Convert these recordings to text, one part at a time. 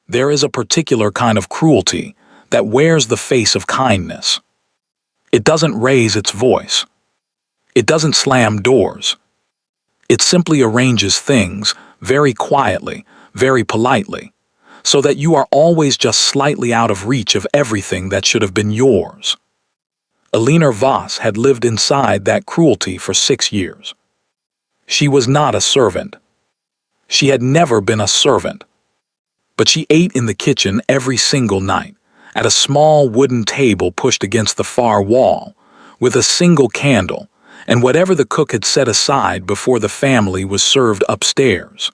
There is a particular kind of cruelty that wears the face of kindness. It doesn't raise its voice. It doesn't slam doors. It simply arranges things very quietly, very politely, so that you are always just slightly out of reach of everything that should have been yours. Alina Voss had lived inside that cruelty for 6 years. She was not a servant. She had never been a servant. But she ate in the kitchen every single night, at a small wooden table pushed against the far wall, with a single candle, and whatever the cook had set aside before the family was served upstairs.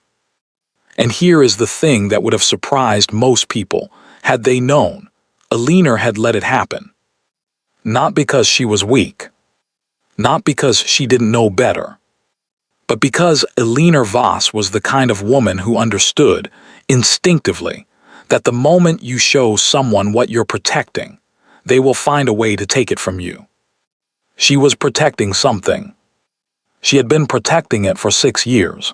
And here is the thing that would have surprised most people, had they known. Alina had let it happen. Not because she was weak. Not because she didn't know better. But because Alina Voss was the kind of woman who understood, instinctively, that the moment you show someone what you're protecting, they will find a way to take it from you. She was protecting something. She had been protecting it for 6 years.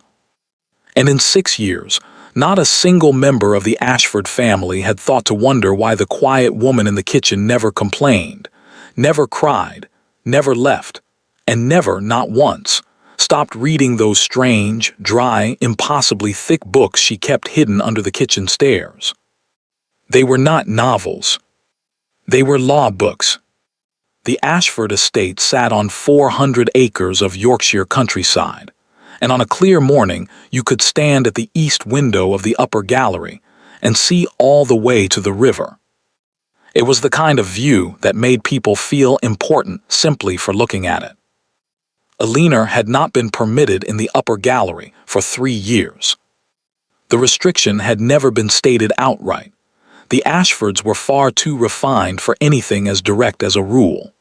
And in 6 years, not a single member of the Ashford family had thought to wonder why the quiet woman in the kitchen never complained, never cried, never left, and never, not once, stopped reading those strange, dry, impossibly thick books she kept hidden under the kitchen stairs. They were not novels. They were law books. The Ashford estate sat on 400 acres of Yorkshire countryside, and on a clear morning you could stand at the east window of the upper gallery and see all the way to the river. It was the kind of view that made people feel important simply for looking at it. Alina had not been permitted in the upper gallery for 3 years. The restriction had never been stated outright. The Ashfords were far too refined for anything as direct as a rule.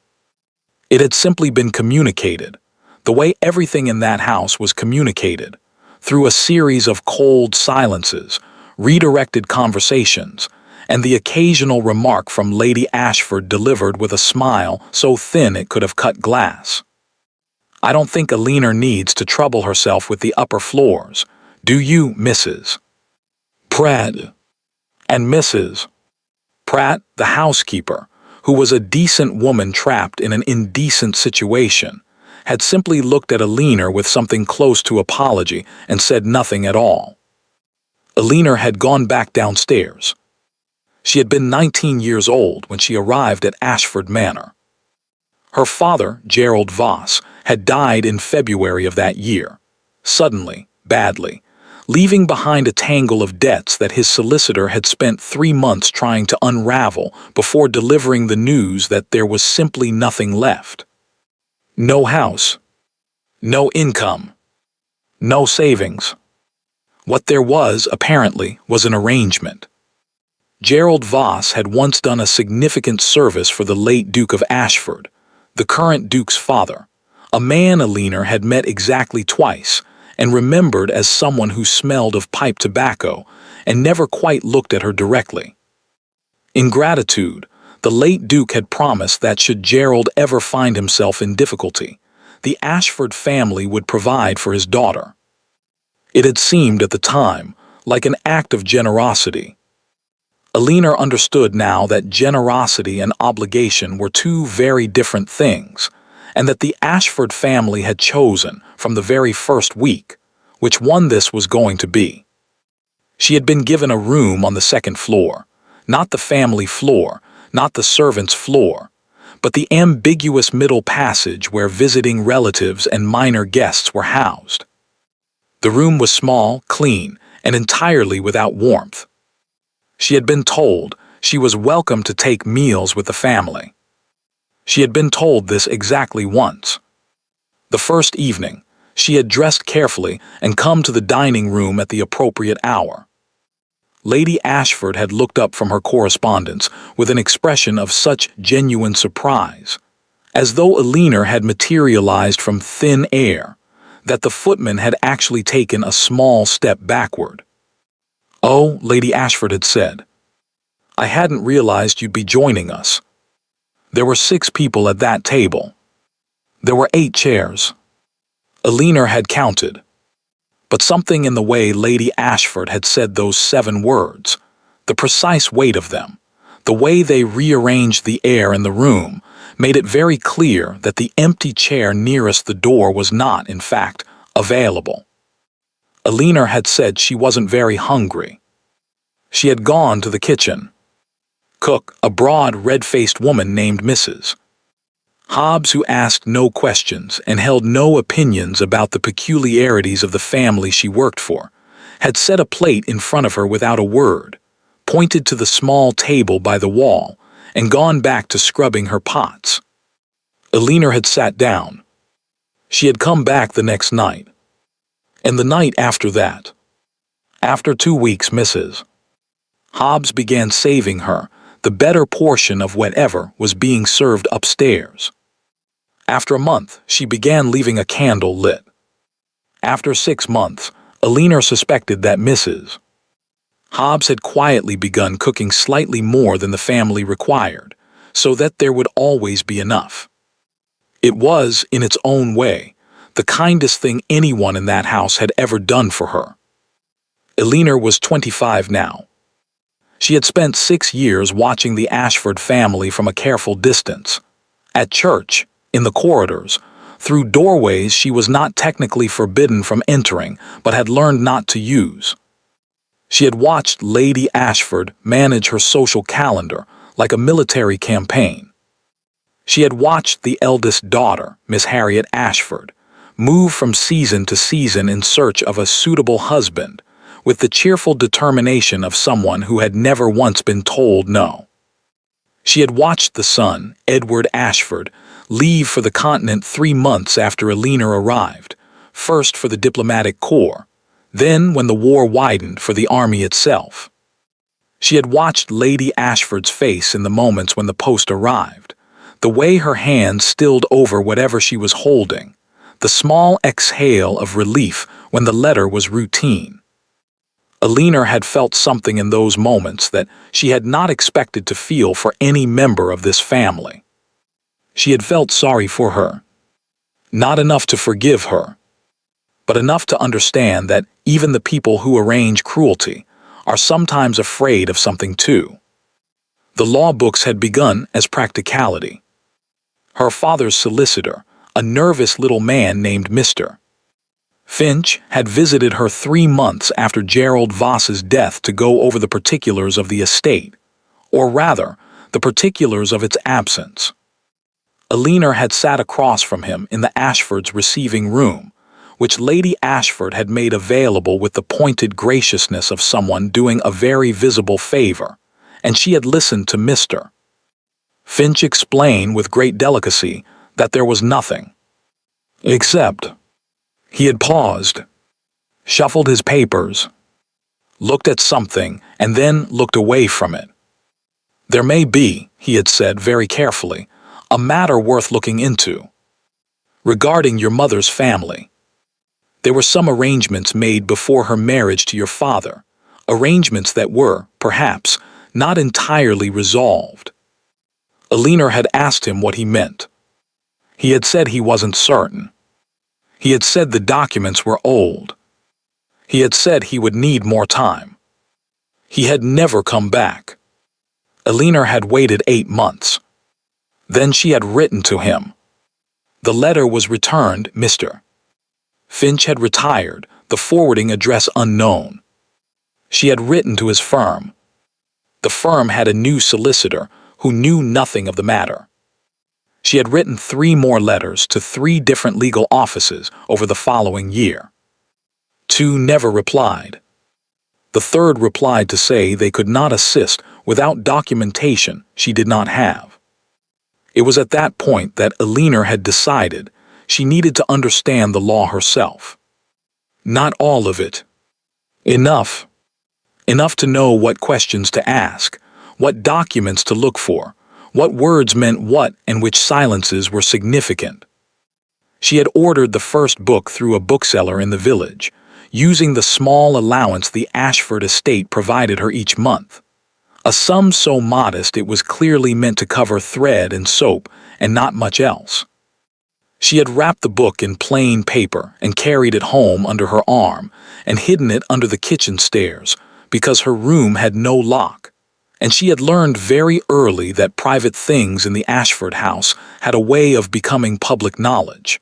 It had simply been communicated, the way everything in that house was communicated, through a series of cold silences, redirected conversations, and the occasional remark from Lady Ashford delivered with a smile so thin it could have cut glass. I don't think Alina needs to trouble herself with the upper floors, do you, Mrs. Pratt? And Mrs. Pratt, the housekeeper, who was a decent woman trapped in an indecent situation, had simply looked at Alina with something close to apology and said nothing at all. Alina had gone back downstairs. She had been 19 years old when she arrived at Ashford Manor. Her father, Gerald Voss, had died in February of that year, suddenly, badly, leaving behind a tangle of debts that his solicitor had spent 3 months trying to unravel before delivering the news that there was simply nothing left. No house, no income, no savings. What there was, apparently, was an arrangement. Gerald Voss had once done a significant service for the late Duke of Ashford, the current Duke's father, a man Alina had met exactly twice and remembered as someone who smelled of pipe tobacco and never quite looked at her directly. In gratitude, the late Duke had promised that should Gerald ever find himself in difficulty, the Ashford family would provide for his daughter. It had seemed at the time like an act of generosity. Alina understood now that generosity and obligation were two very different things, and that the Ashford family had chosen, from the very first week, which one this was going to be. She had been given a room on the 2nd floor, not the family floor, not the servants' floor, but the ambiguous middle passage where visiting relatives and minor guests were housed. The room was small, clean, and entirely without warmth. She had been told she was welcome to take meals with the family. She had been told this exactly once. The first evening, she had dressed carefully and come to the dining room at the appropriate hour. Lady Ashford had looked up from her correspondence with an expression of such genuine surprise, as though Alina had materialized from thin air, that the footman had actually taken a small step backward. "Oh," Lady Ashford had said, "I hadn't realized you'd be joining us." There were 6 people at that table. There were 8 chairs. Alina had counted. But something in the way Lady Ashford had said those 7 words, The precise weight of them, the way they rearranged the air in the room, made it very clear that the empty chair nearest the door was not, in fact, available. Alina had said she wasn't very hungry. She had gone to the kitchen. Cook, a broad, red-faced woman named Mrs. Hobbs, who asked no questions and held no opinions about the peculiarities of the family she worked for, had set a plate in front of her without a word, pointed to the small table by the wall, and gone back to scrubbing her pots. Alina had sat down. She had come back the next night, and the night after that. After 2 weeks, Mrs. Hobbs began saving her the better portion of whatever was being served upstairs. After a month, she began leaving a candle lit. After 6 months, Alina suspected that Mrs. Hobbs had quietly begun cooking slightly more than the family required, so that there would always be enough. It was, in its own way, the kindest thing anyone in that house had ever done for her. Alina was 25 now. She had spent 6 years watching the Ashford family from a careful distance. At church, in the corridors, through doorways she was not technically forbidden from entering, but had learned not to use. She had watched Lady Ashford manage her social calendar like a military campaign. She had watched the eldest daughter, Miss Harriet Ashford, move from season to season in search of a suitable husband, with the cheerful determination of someone who had never once been told no. She had watched the son, Edward Ashford, leave for the continent 3 months after Alina arrived, first for the diplomatic corps, then, when the war widened, for the army itself. She had watched Lady Ashford's face in the moments when the post arrived, the way her hand stilled over whatever she was holding, the small exhale of relief when the letter was routine. Alina had felt something in those moments that she had not expected to feel for any member of this family. She had felt sorry for her. Not enough to forgive her, but enough to understand that even the people who arrange cruelty are sometimes afraid of something too. The law books had begun as practicality. Her father's solicitor, a nervous little man named Mr. Finch, had visited her 3 months after Gerald Voss's death to go over the particulars of the estate, or rather, the particulars of its absence. Alina had sat across from him in the Ashfords' receiving room, which Lady Ashford had made available with the pointed graciousness of someone doing a very visible favor, and she had listened to Mr. Finch explain with great delicacy that there was nothing. Except, he had paused, shuffled his papers, looked at something, and then looked away from it. There may be, he had said very carefully, a matter worth looking into. Regarding your mother's family. There were some arrangements made before her marriage to your father, arrangements that were, perhaps, not entirely resolved. Alina had asked him what he meant. He had said he wasn't certain. He had said the documents were old. He had said he would need more time. He had never come back. Alina had waited 8 months. Then she had written to him. The letter was returned, Mr. Finch had retired, the forwarding address unknown. She had written to his firm. The firm had a new solicitor who knew nothing of the matter. She had written 3 more letters to 3 different legal offices over the following year. 2 never replied. The 3rd replied to say they could not assist without documentation she did not have. It was at that point that Alina had decided she needed to understand the law herself. Not all of it. Enough. Enough to know what questions to ask, what documents to look for, what words meant what and which silences were significant. She had ordered the first book through a bookseller in the village, using the small allowance the Ashford estate provided her each month. A sum so modest it was clearly meant to cover thread and soap and not much else. She had wrapped the book in plain paper and carried it home under her arm and hidden it under the kitchen stairs, because her room had no lock, and she had learned very early that private things in the Ashford house had a way of becoming public knowledge.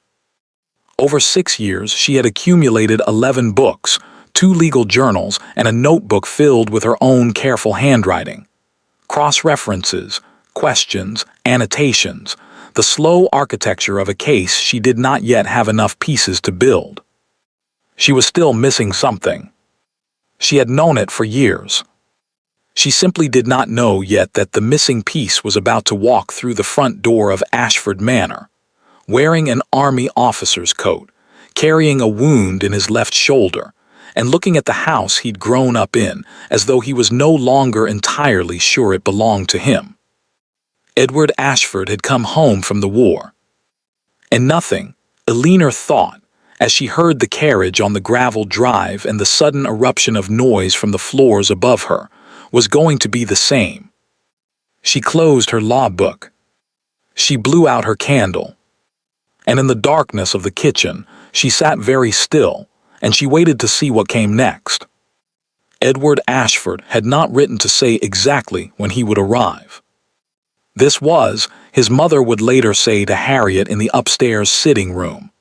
Over 6 years, she had accumulated 11 books, 2 legal journals, and a notebook filled with her own careful handwriting. Cross-references, questions, annotations, the slow architecture of a case she did not yet have enough pieces to build. She was still missing something. She had known it for years. She simply did not know yet that the missing piece was about to walk through the front door of Ashford Manor, wearing an army officer's coat, carrying a wound in his left shoulder, and looking at the house he'd grown up in as though he was no longer entirely sure it belonged to him. Edward Ashford had come home from the war. And nothing, Eleanor thought, as she heard the carriage on the gravel drive and the sudden eruption of noise from the floors above her, was going to be the same. She closed her law book. She blew out her candle. And in the darkness of the kitchen, she sat very still, and she waited to see what came next. Edward Ashford had not written to say exactly when he would arrive. This was, his mother would later say to Harriet in the upstairs sitting room,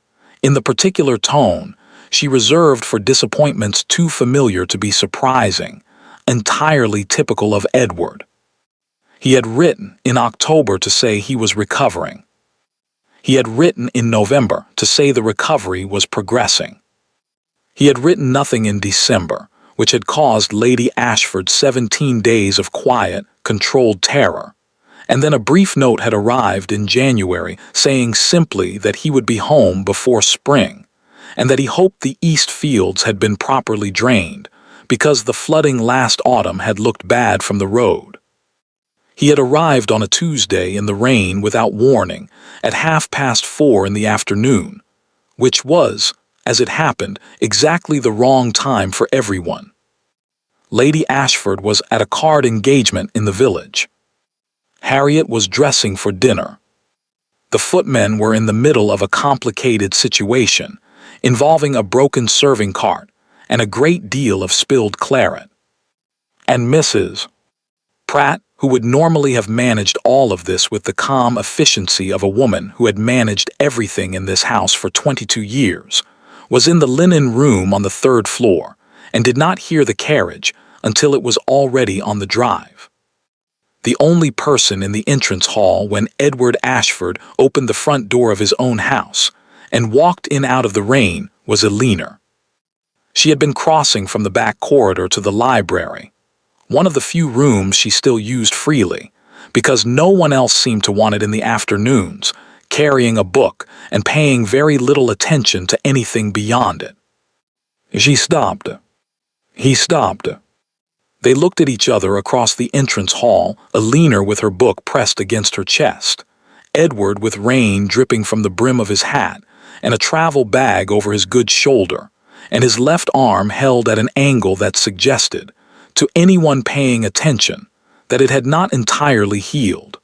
in the particular tone she reserved for disappointments too familiar to be surprising, entirely typical of Edward. He had written in October to say he was recovering. He had written in November to say the recovery was progressing. He had written nothing in December, which had caused Lady Ashford 17 days of quiet, controlled terror, and then a brief note had arrived in January saying simply that he would be home before spring, and that he hoped the east fields had been properly drained, because the flooding last autumn had looked bad from the road. He had arrived on a Tuesday in the rain without warning at 4:30 in the afternoon, which was, as it happened, exactly the wrong time for everyone. Lady Ashford was at a card engagement in the village. Harriet was dressing for dinner. The footmen were in the middle of a complicated situation, involving a broken serving cart and a great deal of spilled claret. And Mrs. Pratt, who would normally have managed all of this with the calm efficiency of a woman who had managed everything in this house for 22 years, was in the linen room on the 3rd floor and did not hear the carriage until it was already on the drive. The only person in the entrance hall when Edward Ashford opened the front door of his own house and walked in out of the rain was Eleanor. She had been crossing from the back corridor to the library, one of the few rooms she still used freely, because no one else seemed to want it in the afternoons, carrying a book and paying very little attention to anything beyond it. She stopped. He stopped. They looked at each other across the entrance hall, Eleanor with her book pressed against her chest, Edward with rain dripping from the brim of his hat and a travel bag over his good shoulder, and his left arm held at an angle that suggested, to anyone paying attention, that it had not entirely healed.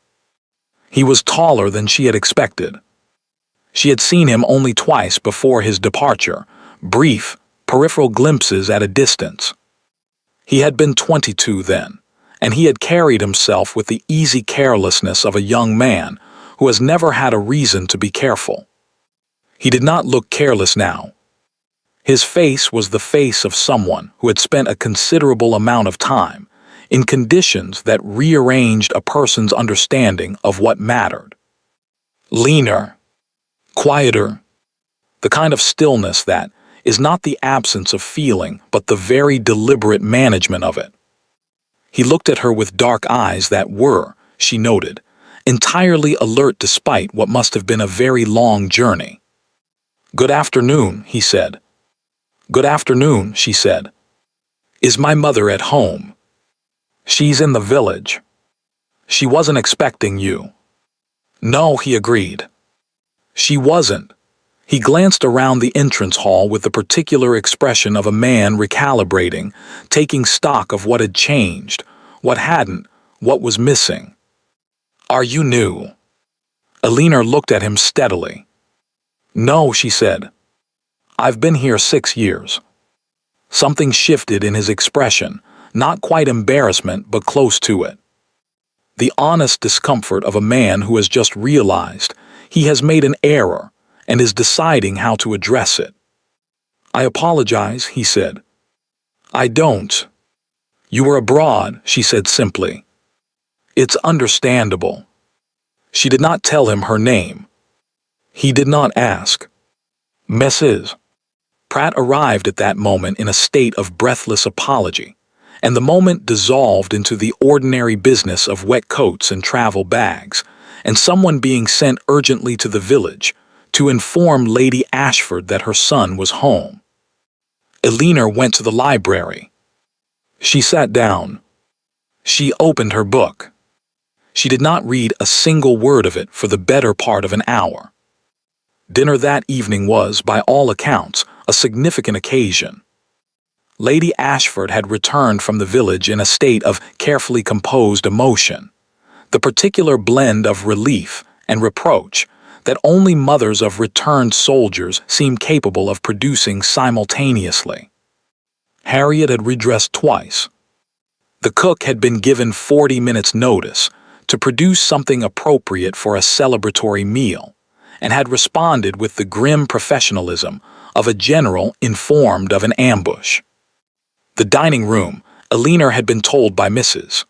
He was taller than she had expected. She had seen him only twice before his departure, brief, peripheral glimpses at a distance. He had been 22 then, and he had carried himself with the easy carelessness of a young man who has never had a reason to be careful. He did not look careless now. His face was the face of someone who had spent a considerable amount of time in conditions that rearranged a person's understanding of what mattered. Leaner, quieter, the kind of stillness that is not the absence of feeling but the very deliberate management of it. He looked at her with dark eyes that were, she noted, entirely alert despite what must have been a very long journey. "Good afternoon," he said. "Good afternoon," she said. "Is my mother at home?" "She's in the village." "She wasn't expecting you." "No," he agreed. She wasn't. He glanced around the entrance hall with the particular expression of a man recalibrating, taking stock of what had changed, what hadn't, what was missing. "Are you new?" Eleanor looked at him steadily. "No," she said. "I've been here 6 years." Something shifted in his expression, not quite embarrassment, but close to it. The honest discomfort of a man who has just realized he has made an error and is deciding how to address it. "I apologize," he said. "I don't." "You were abroad," she said simply. "It's understandable." She did not tell him her name. He did not ask. "Mrs. Pratt arrived at that moment in a state of breathless apology, and the moment dissolved into the ordinary business of wet coats and travel bags, and someone being sent urgently to the village to inform Lady Ashford that her son was home. Eleanor went to the library. She sat down. She opened her book. She did not read a single word of it for the better part of an hour. Dinner that evening was, by all accounts, a significant occasion. Lady Ashford had returned from the village in a state of carefully composed emotion, the particular blend of relief and reproach that only mothers of returned soldiers seem capable of producing simultaneously. Harriet had redressed twice. The cook had been given 40 minutes' notice to produce something appropriate for a celebratory meal, and had responded with the grim professionalism of a general informed of an ambush. The dining room, Eleanor had been told by Mrs.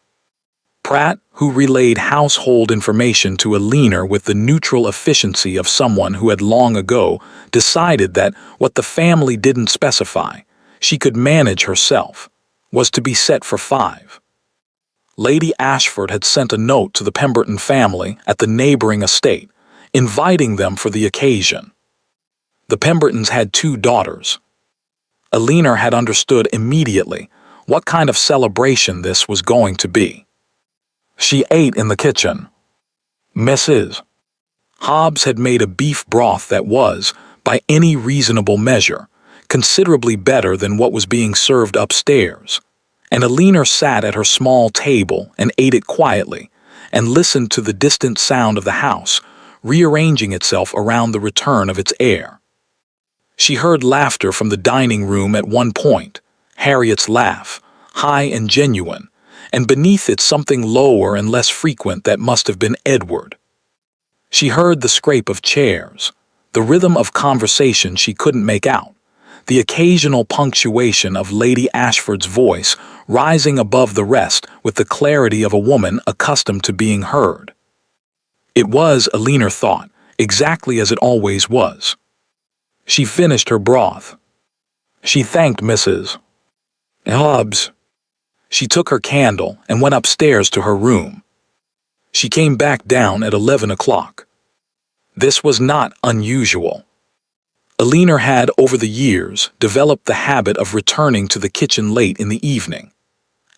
Pratt, who relayed household information to Eleanor with the neutral efficiency of someone who had long ago decided that what the family didn't specify, she could manage herself, was to be set for 5. Lady Ashford had sent a note to the Pemberton family at the neighboring estate, inviting them for the occasion. The Pembertons had 2 daughters. Eleanor had understood immediately what kind of celebration this was going to be. She ate in the kitchen. Mrs. Hobbs had made a beef broth that was, by any reasonable measure, considerably better than what was being served upstairs, and Eleanor sat at her small table and ate it quietly and listened to the distant sound of the house rearranging itself around the return of its heir. She heard laughter from the dining room at one point, Harriet's laugh, high and genuine, and beneath it something lower and less frequent that must have been Edward. She heard the scrape of chairs, the rhythm of conversation she couldn't make out, the occasional punctuation of Lady Ashford's voice rising above the rest with the clarity of a woman accustomed to being heard. It was, Eleanor thought, exactly as it always was. She finished her broth. She thanked Mrs. Hobbs. She took her candle and went upstairs to her room. She came back down at 11 o'clock. This was not unusual. Eleanor had, over the years, developed the habit of returning to the kitchen late in the evening.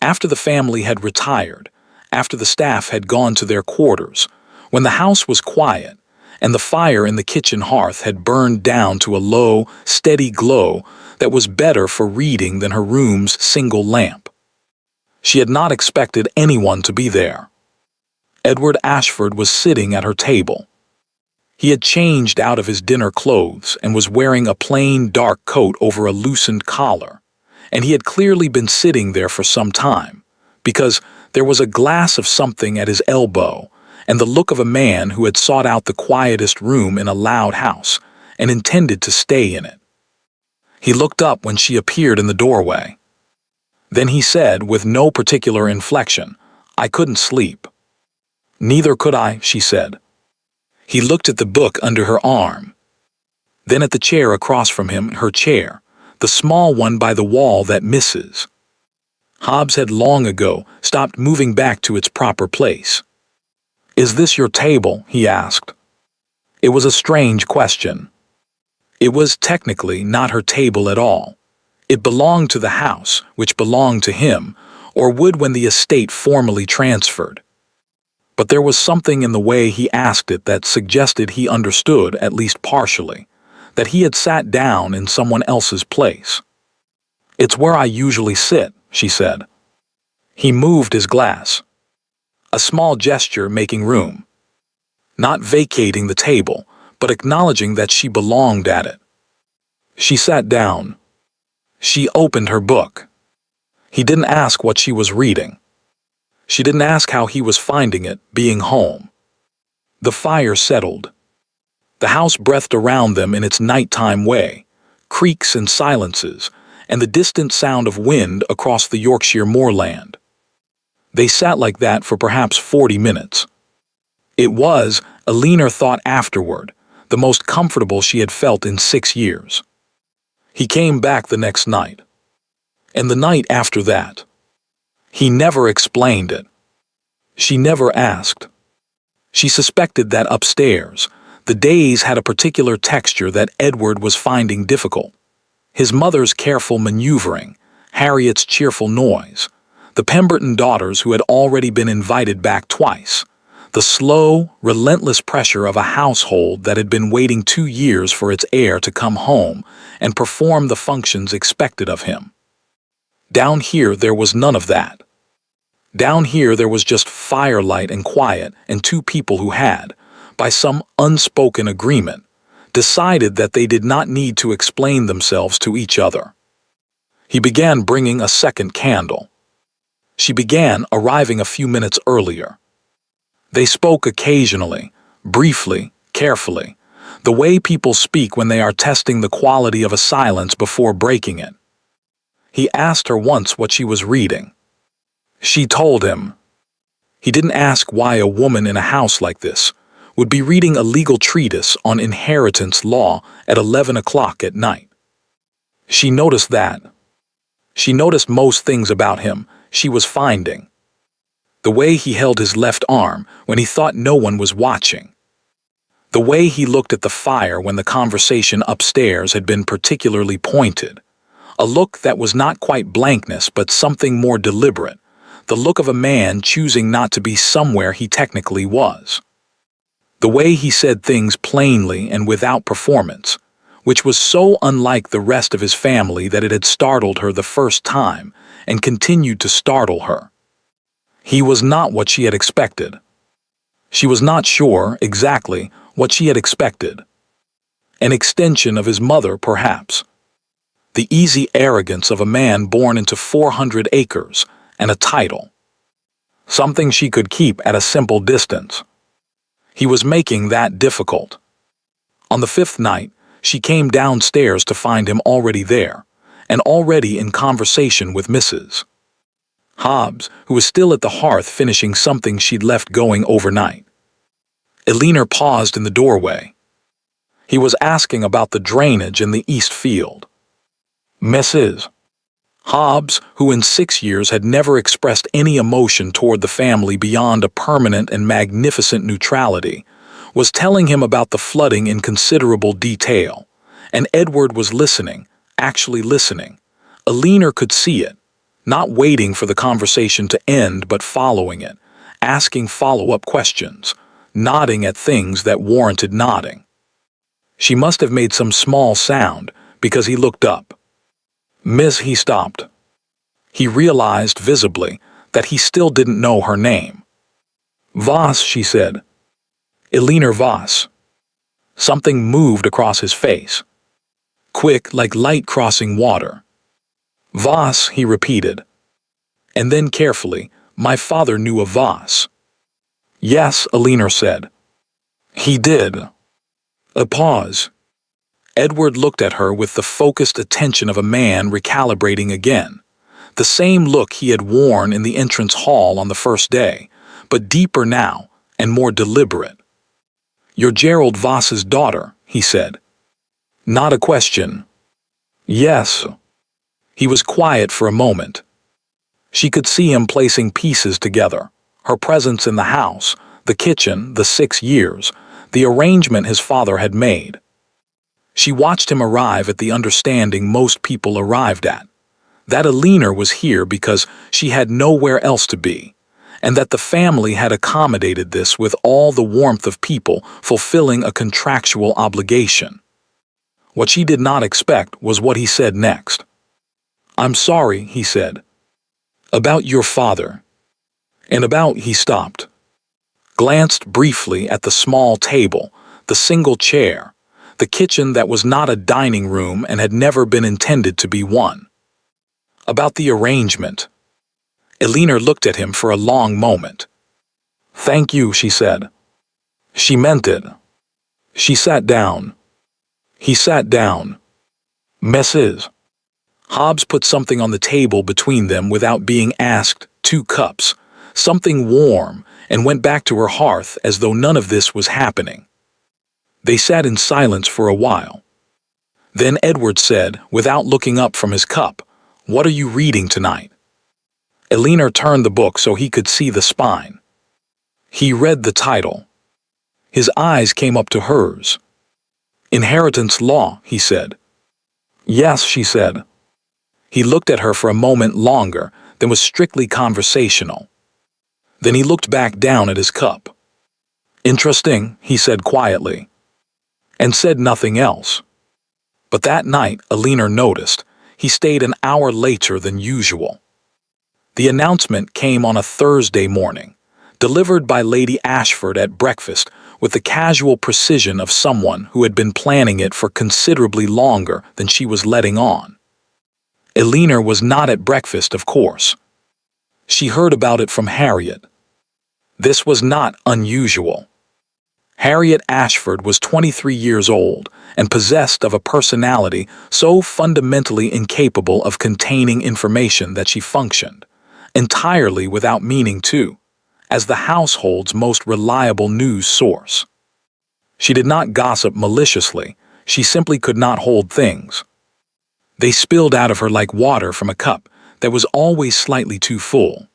After the family had retired, after the staff had gone to their quarters, when the house was quiet, and the fire in the kitchen hearth had burned down to a low, steady glow that was better for reading than her room's single lamp. She had not expected anyone to be there. Edward Ashford was sitting at her table. He had changed out of his dinner clothes and was wearing a plain dark coat over a loosened collar, and he had clearly been sitting there for some time, because there was a glass of something at his elbow and the look of a man who had sought out the quietest room in a loud house and intended to stay in it. He looked up when she appeared in the doorway. Then he said, with no particular inflection, "I couldn't sleep." "Neither could I," she said. He looked at the book under her arm, then at the chair across from him, her chair, the small one by the wall that Mrs. Hobbs had long ago stopped moving back to its proper place. "Is this your table?" he asked. It was a strange question. It was technically not her table at all. It belonged to the house, which belonged to him, or would when the estate formally transferred. But there was something in the way he asked it that suggested he understood, at least partially, that he had sat down in someone else's place. "It's where I usually sit," she said. He moved his glass, a small gesture making room, not vacating the table, but acknowledging that she belonged at it. She sat down. She opened her book. He didn't ask what she was reading. She didn't ask how he was finding it, being home. The fire settled. The house breathed around them in its nighttime way, creaks and silences, and the distant sound of wind across the Yorkshire moorland. They sat like that for perhaps 40 minutes. It was, Alina thought afterward, the most comfortable she had felt in 6 years. He came back the next night. And the night after that. He never explained it. She never asked. She suspected that upstairs, the days had a particular texture that Edward was finding difficult. His mother's careful maneuvering, Harriet's cheerful noise, the Pemberton daughters who had already been invited back twice, the slow, relentless pressure of a household that had been waiting 2 years for its heir to come home and perform the functions expected of him. Down here there was none of that. Down here there was just firelight and quiet and 2 people who had, by some unspoken agreement, decided that they did not need to explain themselves to each other. He began bringing a second candle. She began arriving a few minutes earlier. They spoke occasionally, briefly, carefully, the way people speak when they are testing the quality of a silence before breaking it. He asked her once what she was reading. She told him. He didn't ask why a woman in a house like this would be reading a legal treatise on inheritance law at 11 o'clock at night. She noticed that. She noticed most things about him she was finding. The way he held his left arm when he thought no one was watching. The way he looked at the fire when the conversation upstairs had been particularly pointed. A look that was not quite blankness but something more deliberate. The look of a man choosing not to be somewhere he technically was. The way he said things plainly and without performance, which was so unlike the rest of his family that it had startled her the first time and continued to startle her. He was not what she had expected. She was not sure, exactly, what she had expected. An extension of his mother, perhaps. The easy arrogance of a man born into 400 acres and a title. Something she could keep at a simple distance. He was making that difficult. On the 5th night, she came downstairs to find him already there, and already in conversation with Mrs. Hobbs, who was still at the hearth finishing something she'd left going overnight. Alina paused in the doorway. He was asking about the drainage in the east field. Mrs. Hobbs, who in 6 years had never expressed any emotion toward the family beyond a permanent and magnificent neutrality, was telling him about the flooding in considerable detail, and Edward was listening, actually listening. Alina could see it, not waiting for the conversation to end but following it, asking follow-up questions, nodding at things that warranted nodding. She must have made some small sound because he looked up. Miss, he stopped. He realized visibly that he still didn't know her name. Voss, she said. Alina Voss. Something moved across his face. Quick, like light crossing water. Voss, he repeated. And then carefully, my father knew a Voss. Yes, Alina said. He did. A pause. Edward looked at her with the focused attention of a man recalibrating again. The same look he had worn in the entrance hall on the first day, but deeper now and more deliberate. You're Gerald Voss's daughter, he said. Not a question. Yes. He was quiet for a moment. She could see him placing pieces together, her presence in the house, the kitchen, the 6 years, the arrangement his father had made. She watched him arrive at the understanding most people arrived at, that Alina was here because she had nowhere else to be, and that the family had accommodated this with all the warmth of people fulfilling a contractual obligation. What she did not expect was what he said next. I'm sorry, he said. About your father. And about, he stopped. Glanced briefly at the small table, the single chair, the kitchen that was not a dining room and had never been intended to be one. About the arrangement. Eleanor looked at him for a long moment. "Thank you," she said. She meant it. She sat down. He sat down. Mrs. Hobbs put something on the table between them without being asked, 2 cups, something warm, and went back to her hearth as though none of this was happening. They sat in silence for a while. Then Edward said, without looking up from his cup, "What are you reading tonight?" Eleanor turned the book so he could see the spine. He read the title. His eyes came up to hers. "Inheritance Law," he said. "Yes," she said. He looked at her for a moment longer, then was strictly conversational. Then he looked back down at his cup. "Interesting," he said quietly, and said nothing else. But that night, Eleanor noticed, he stayed an hour later than usual. The announcement came on a Thursday morning, delivered by Lady Ashford at breakfast with the casual precision of someone who had been planning it for considerably longer than she was letting on. Eleanor was not at breakfast, of course. She heard about it from Harriet. This was not unusual. Harriet Ashford was 23 years old and possessed of a personality so fundamentally incapable of containing information that she functioned, entirely without meaning to, as the household's most reliable news source. She did not gossip maliciously, she simply could not hold things. They spilled out of her like water from a cup that was always slightly too full.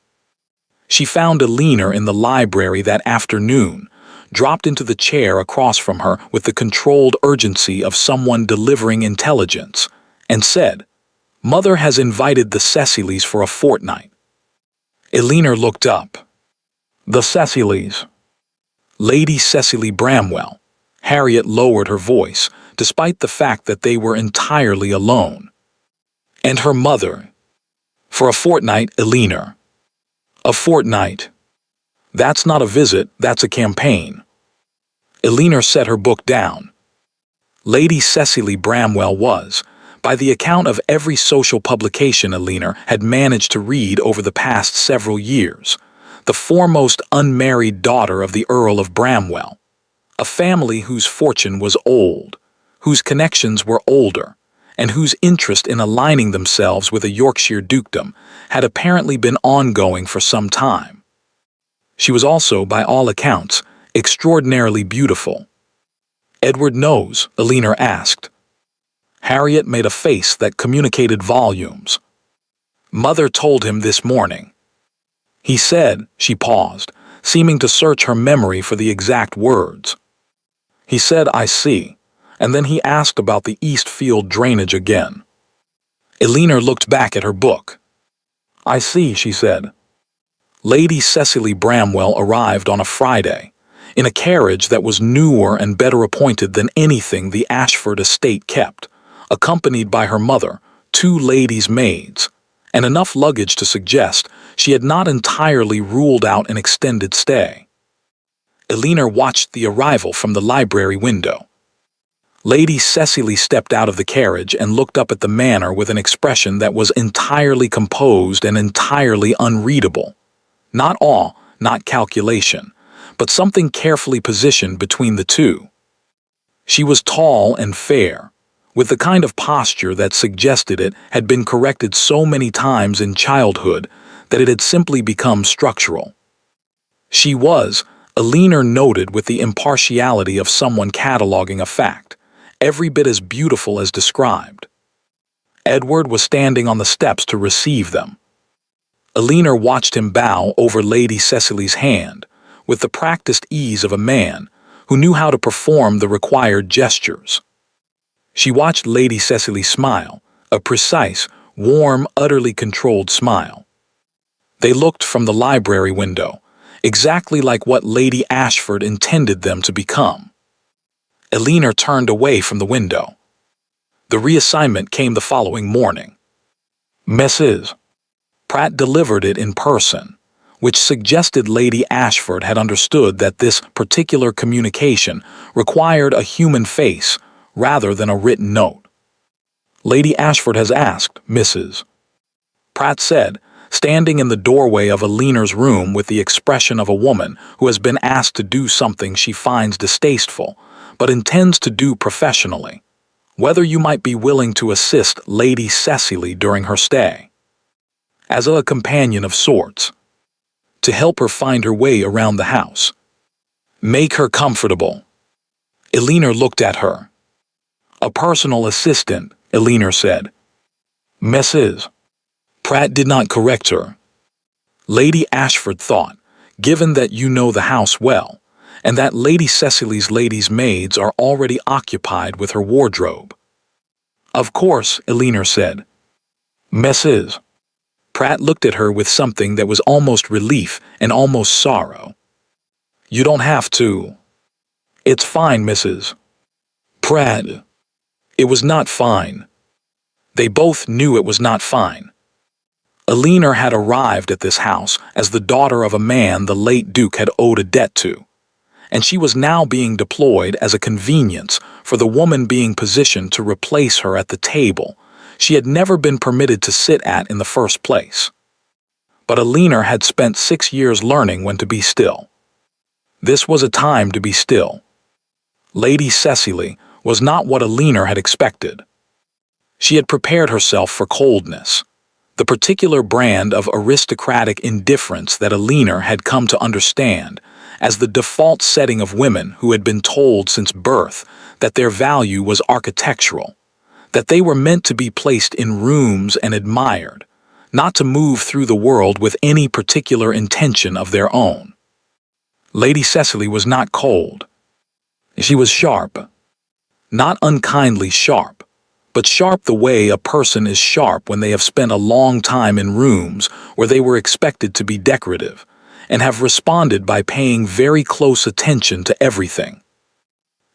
She found Eleanor in the library that afternoon, dropped into the chair across from her with the controlled urgency of someone delivering intelligence, and said, "Mother has invited the Cecilys for a fortnight." Eleanor looked up. "The Cecilys." Lady Cecily Bramwell. Harriet lowered her voice, despite the fact that they were entirely alone. "And her mother." "For a fortnight, Eleanor." "A fortnight. That's not a visit, that's a campaign." Eleanor set her book down. Lady Cecily Bramwell was, by the account of every social publication Eleanor had managed to read over the past several years, the foremost unmarried daughter of the Earl of Bramwell, a family whose fortune was old, whose connections were older, and whose interest in aligning themselves with a Yorkshire dukedom had apparently been ongoing for some time. She was also, by all accounts, extraordinarily beautiful. "Edward knows?" Eleanor asked. Harriet made a face that communicated volumes. "Mother told him this morning." "He said," she paused, seeming to search her memory for the exact words. "He said, I see," and then he asked about the East Field drainage again. Eleanor looked back at her book. "I see," she said. Lady Cecily Bramwell arrived on a Friday, in a carriage that was newer and better appointed than anything the Ashford estate kept, accompanied by her mother, 2 ladies' maids, and enough luggage to suggest she had not entirely ruled out an extended stay. Eleanor watched the arrival from the library window. Lady Cecily stepped out of the carriage and looked up at the manor with an expression that was entirely composed and entirely unreadable. Not awe, not calculation, but something carefully positioned between the two. She was tall and fair, with the kind of posture that suggested it had been corrected so many times in childhood that it had simply become structural. She was, Eleanor noted with the impartiality of someone cataloging a fact, every bit as beautiful as described. Edward was standing on the steps to receive them. Eleanor watched him bow over Lady Cecily's hand, with the practiced ease of a man who knew how to perform the required gestures. She watched Lady Cecily smile, a precise, warm, utterly controlled smile. They looked from the library window, exactly like what Lady Ashford intended them to become. Eleanor turned away from the window. The reassignment came the following morning. Mrs. Pratt delivered it in person, which suggested Lady Ashford had understood that this particular communication required a human face rather than a written note. "Lady Ashford has asked, Mrs." Pratt said, standing in the doorway of Alina's room with the expression of a woman who has been asked to do something she finds distasteful, but intends to do professionally. Whether you might be willing to assist Lady Cecily during her stay. As a companion of sorts. To help her find her way around the house. Make her comfortable. Elena looked at her. A personal assistant, Elena said. Mrs. Pratt did not correct her. Lady Ashford thought, given that you know the house well, and that Lady Cecily's ladies' maids are already occupied with her wardrobe. Of course, Elena said. Mrs. Pratt looked at her with something that was almost relief and almost sorrow. You don't have to. It's fine, Mrs. Pratt. It was not fine. They both knew it was not fine. Elena had arrived at this house as the daughter of a man the late Duke had owed a debt to, and she was now being deployed as a convenience for the woman being positioned to replace her at the table she had never been permitted to sit at in the first place. But Elena had spent 6 years learning when to be still. This was a time to be still. Lady Cecily was not what Elena had expected. She had prepared herself for coldness, the particular brand of aristocratic indifference that Elena had come to understand as the default setting of women who had been told since birth that their value was architectural, that they were meant to be placed in rooms and admired, not to move through the world with any particular intention of their own. Lady Cecily was not cold. She was sharp. Not unkindly sharp, but sharp the way a person is sharp when they have spent a long time in rooms where they were expected to be decorative, and have responded by paying very close attention to everything.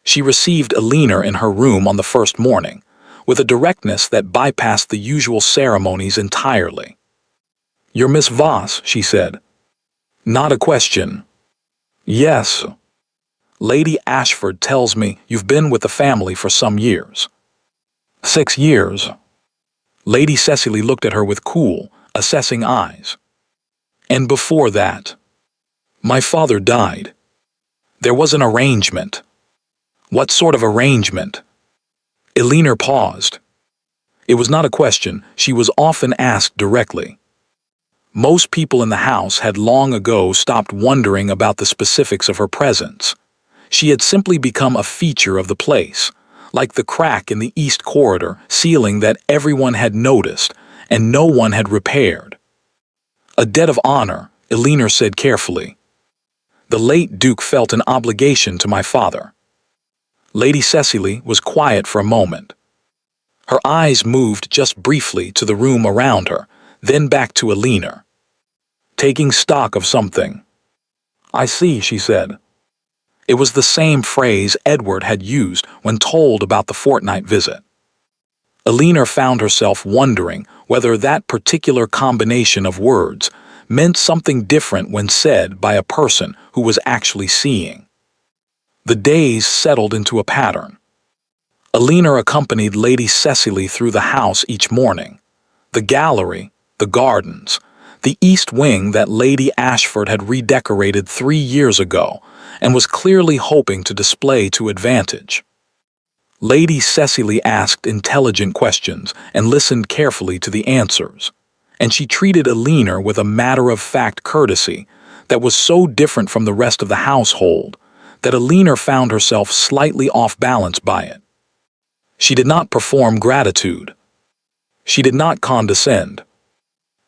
She received Elena in her room on the first morning, with a directness that bypassed the usual ceremonies entirely. You're Miss Voss, she said. Not a question. Yes. Lady Ashford tells me you've been with the family for some years. 6 years. Lady Cecily looked at her with cool, assessing eyes. And before that, my father died. There was an arrangement. What sort of arrangement? Elena paused. It was not a question she was often asked directly. Most people in the house had long ago stopped wondering about the specifics of her presence. She had simply become a feature of the place, like the crack in the east corridor ceiling that everyone had noticed and no one had repaired. A debt of honor, Elena said carefully. The late Duke felt an obligation to my father. Lady Cecily was quiet for a moment. Her eyes moved just briefly to the room around her, then back to Elena. Taking stock of something. I see, she said. It was the same phrase Edward had used when told about the fortnight visit. Elena found herself wondering whether that particular combination of words meant something different when said by a person who was actually seeing. The days settled into a pattern. Elena accompanied Lady Cecily through the house each morning. The gallery, the gardens, the east wing that Lady Ashford had redecorated 3 years ago and was clearly hoping to display to advantage. Lady Cecily asked intelligent questions and listened carefully to the answers, and she treated Elena with a matter-of-fact courtesy that was so different from the rest of the household that Elena found herself slightly off balance by it. She did not perform gratitude. She did not condescend.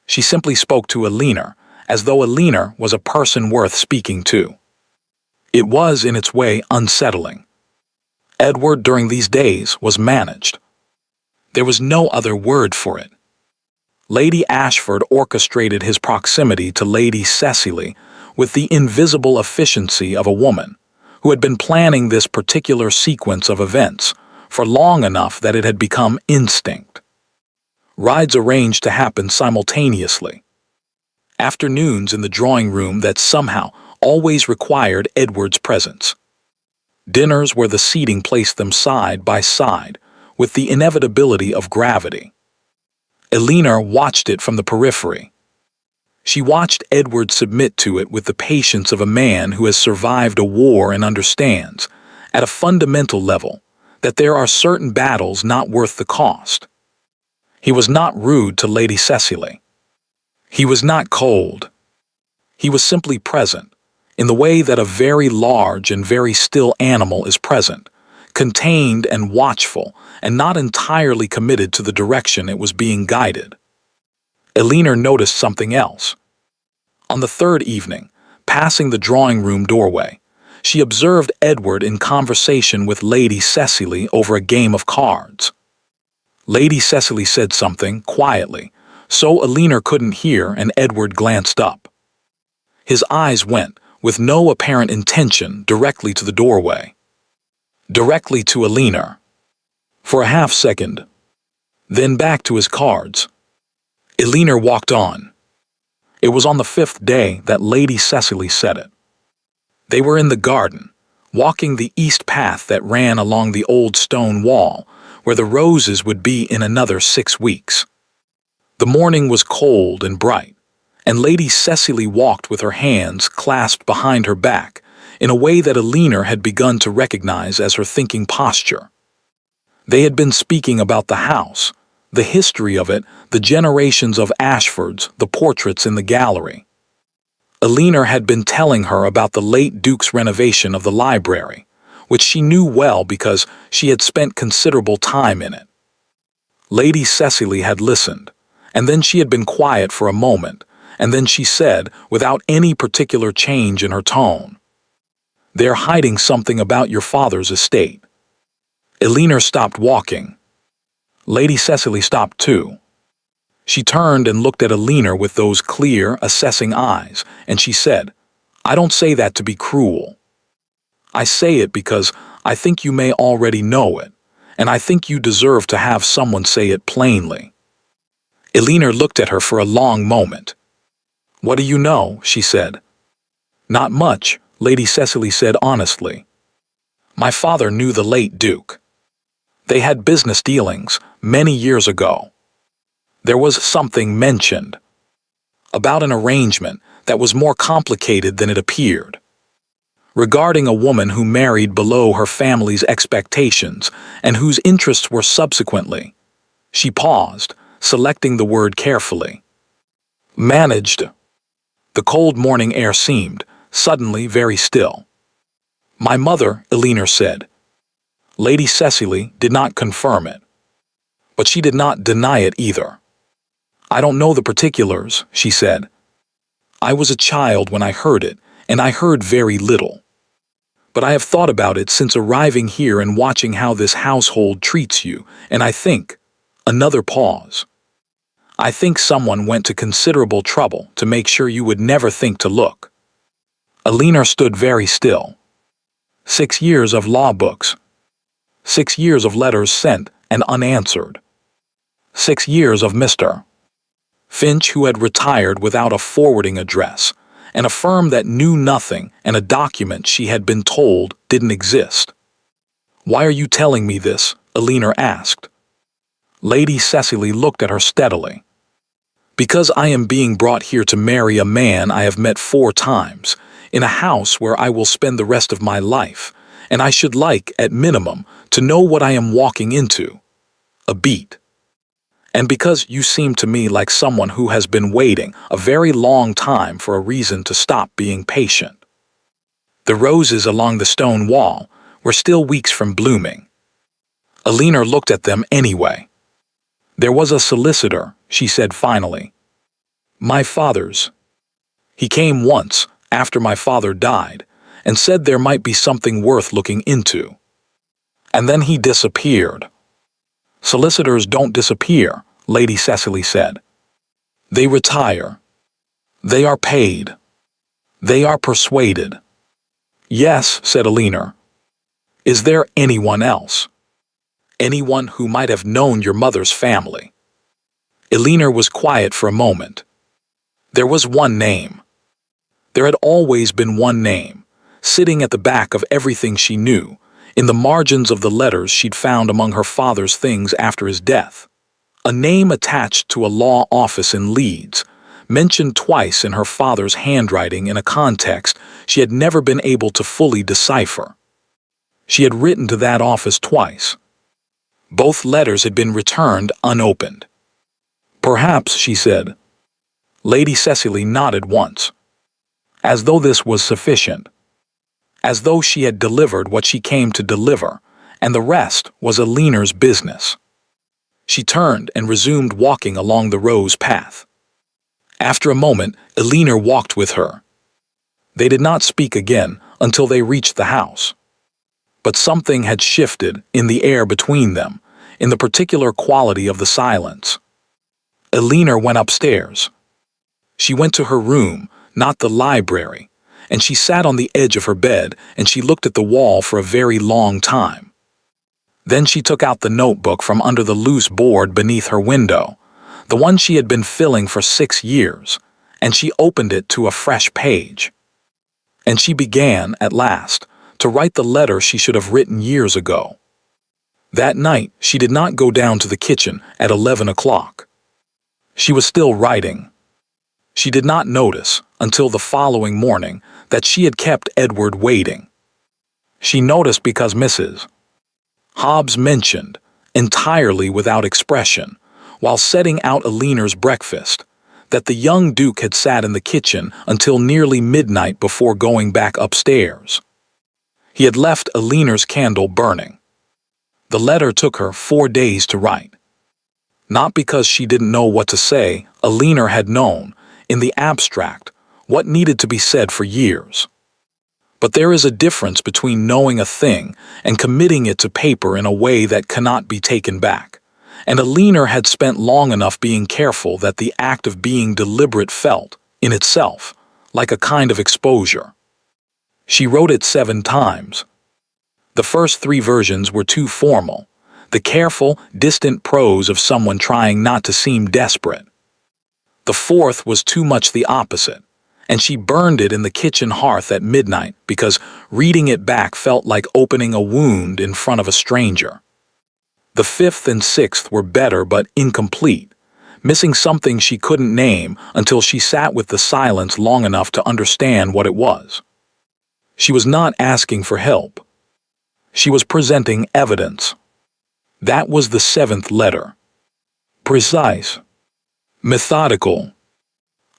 She simply spoke to Elena as though Elena was a person worth speaking to. It was, in its way, unsettling. Edward, during these days, was managed. There was no other word for it. Lady Ashford orchestrated his proximity to Lady Cecily with the invisible efficiency of a woman who had been planning this particular sequence of events for long enough that it had become instinct. Rides arranged to happen simultaneously. Afternoons in the drawing room that somehow always required Edward's presence. Dinners where the seating placed them side by side with the inevitability of gravity. Elena watched it from the periphery. She watched Edward submit to it with the patience of a man who has survived a war and understands, at a fundamental level, that there are certain battles not worth the cost. He was not rude to Lady Cecily. He was not cold. He was simply present, in the way that a very large and very still animal is present, contained and watchful, and not entirely committed to the direction it was being guided. Elena noticed something else. On the third evening, passing the drawing-room doorway, she observed Edward in conversation with Lady Cecily over a game of cards. Lady Cecily said something, quietly, so Elena couldn't hear, and Edward glanced up. His eyes went, with no apparent intention, directly to the doorway. Directly to Elena. For a half-second. Then back to his cards. Elena walked on. It was on the fifth day that Lady Cecily said it. They were in the garden, walking the east path that ran along the old stone wall, where the roses would be in another 6 weeks. The morning was cold and bright, and Lady Cecily walked with her hands clasped behind her back in a way that Elena had begun to recognize as her thinking posture. They had been speaking about the house, the history of it, the generations of Ashfords, the portraits in the gallery. Elena had been telling her about the late Duke's renovation of the library, which she knew well because she had spent considerable time in it. Lady Cecily had listened, and then she had been quiet for a moment, and then she said, without any particular change in her tone, "They're hiding something about your father's estate." Elena stopped walking. Lady Cecily stopped too. She turned and looked at Elena with those clear, assessing eyes, and she said, "I don't say that to be cruel. I say it because I think you may already know it, and I think you deserve to have someone say it plainly." Elena looked at her for a long moment. "What do you know?" she said. "Not much," Lady Cecily said honestly. "My father knew the late Duke. They had business dealings many years ago. There was something mentioned about an arrangement that was more complicated than it appeared, regarding a woman who married below her family's expectations and whose interests were subsequently," she paused, selecting the word carefully, "managed." The cold morning air seemed, suddenly, very still. "My mother," Elena said. Lady Cecily did not confirm it, but she did not deny it either. "I don't know the particulars," she said. "I was a child when I heard it, and I heard very little. But I have thought about it since arriving here and watching how this household treats you, and I think—" Another pause. "I think someone went to considerable trouble to make sure you would never think to look." Elena stood very still. 6 years of law books. 6 years of letters sent and unanswered. 6 years of Mr. Finch, who had retired without a forwarding address, and a firm that knew nothing, and a document she had been told didn't exist. "Why are you telling me this?" Elena asked. Lady Cecily looked at her steadily. "Because I am being brought here to marry a man I have met 4 times, in a house where I will spend the rest of my life, and I should like, at minimum, to know what I am walking into. A beat. And because you seem to me like someone who has been waiting a very long time for a reason to stop being patient." The roses along the stone wall were still weeks from blooming. Elena looked at them anyway. "There was a solicitor," she said finally. "My father's. He came once, after my father died, and said there might be something worth looking into. And then he disappeared." "Solicitors don't disappear," Lady Cecily said. "They retire. They are paid. They are persuaded." "Yes," said Elena. "Is there anyone else? Anyone who might have known your mother's family?" Elena was quiet for a moment. "There was one name. There had always been one name, sitting at the back of everything she knew, in the margins of the letters she'd found among her father's things after his death. A name attached to a law office in Leeds, mentioned twice in her father's handwriting in a context she had never been able to fully decipher. She had written to that office twice. Both letters had been returned unopened. Perhaps, she said. Lady Cecily nodded once, as though this was sufficient, as though she had delivered what she came to deliver, and the rest was Aline's business. She turned and resumed walking along the rose path. After a moment, Aline walked with her. They did not speak again until they reached the house. But something had shifted in the air between them, in the particular quality of the silence. Aline went upstairs. She went to her room, not the library, and she sat on the edge of her bed and she looked at the wall for a very long time. Then she took out the notebook from under the loose board beneath her window, the one she had been filling for 6 years, and she opened it to a fresh page. And she began, at last, to write the letter she should have written years ago. That night, she did not go down to the kitchen at 11 o'clock. She was still writing. She did not notice, until the following morning, that she had kept Edward waiting. She noticed because Mrs. Hobbs mentioned, entirely without expression, while setting out Aline's breakfast, that the young Duke had sat in the kitchen until nearly midnight before going back upstairs. He had left Aline's candle burning. The letter took her 4 days to write. Not because she didn't know what to say, Aline had known, in the abstract, what needed to be said for years. But there is a difference between knowing a thing and committing it to paper in a way that cannot be taken back, and Aline had spent long enough being careful that the act of being deliberate felt, in itself, like a kind of exposure. She wrote it 7 times. The first 3 versions were too formal, the careful, distant prose of someone trying not to seem desperate. The 4th was too much the opposite, and she burned it in the kitchen hearth at midnight because reading it back felt like opening a wound in front of a stranger. The 5th and 6th were better but incomplete, missing something she couldn't name until she sat with the silence long enough to understand what it was. She was not asking for help. She was presenting evidence. That was the 7th letter. Precise. Methodical.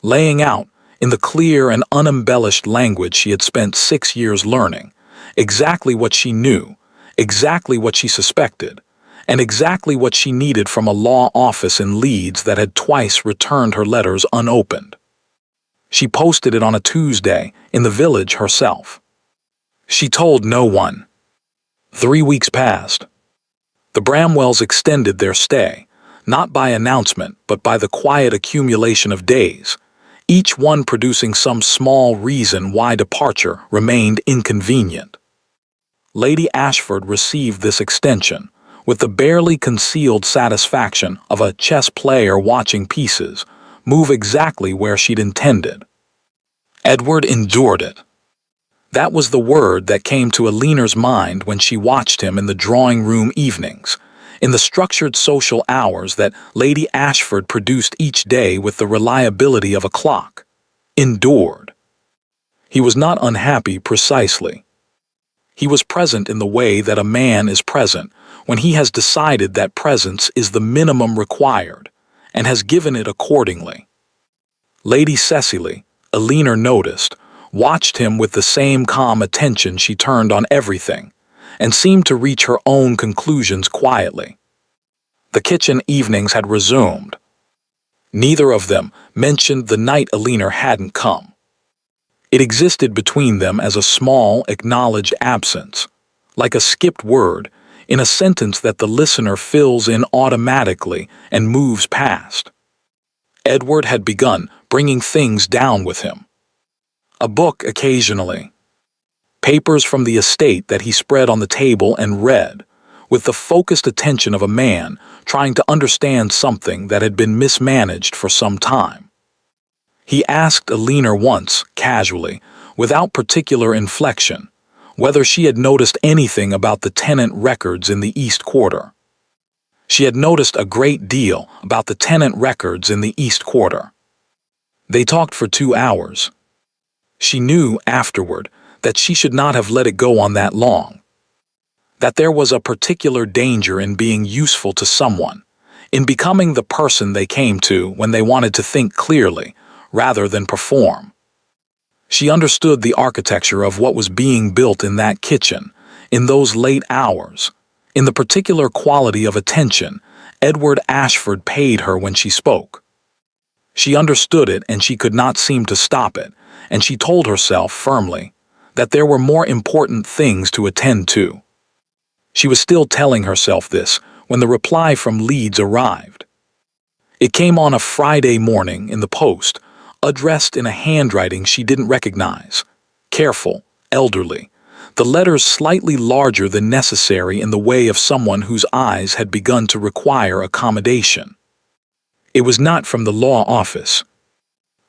Laying out, in the clear and unembellished language she had spent 6 years learning, exactly what she knew, exactly what she suspected, and exactly what she needed from a law office in Leeds that had twice returned her letters unopened. She posted it on a Tuesday in the village herself. She told no one. 3 weeks passed. The Bramwells extended their stay, not by announcement but by the quiet accumulation of days, each one producing some small reason why departure remained inconvenient. Lady Ashford received this extension with the barely concealed satisfaction of a chess player watching pieces move exactly where she'd intended. Edward endured it. That was the word that came to Aline's mind when she watched him in the drawing-room evenings, in the structured social hours that Lady Ashford produced each day with the reliability of a clock. Endured. He was not unhappy precisely. He was present in the way that a man is present when he has decided that presence is the minimum required, and has given it accordingly. Lady Cecily, Aline noticed, watched him with the same calm attention she turned on everything, and seemed to reach her own conclusions quietly. The kitchen evenings had resumed. Neither of them mentioned the night Aline hadn't come. It existed between them as a small, acknowledged absence, like a skipped word in a sentence that the listener fills in automatically and moves past. Edward had begun bringing things down with him. A book occasionally. Papers from the estate that he spread on the table and read, with the focused attention of a man trying to understand something that had been mismanaged for some time. He asked Aline once, casually, without particular inflection, whether she had noticed anything about the tenant records in the East Quarter. She had noticed a great deal about the tenant records in the East Quarter. They talked for 2 hours. She knew afterward that she should not have let it go on that long. That there was a particular danger in being useful to someone, in becoming the person they came to when they wanted to think clearly rather than perform. She understood the architecture of what was being built in that kitchen, in those late hours, in the particular quality of attention Edward Ashford paid her when she spoke. She understood it, and she could not seem to stop it, and she told herself firmly that there were more important things to attend to. She was still telling herself this when the reply from Leeds arrived. It came on a Friday morning in the post, addressed in a handwriting she didn't recognize. Careful, elderly, the letters slightly larger than necessary in the way of someone whose eyes had begun to require accommodation. It was not from the law office.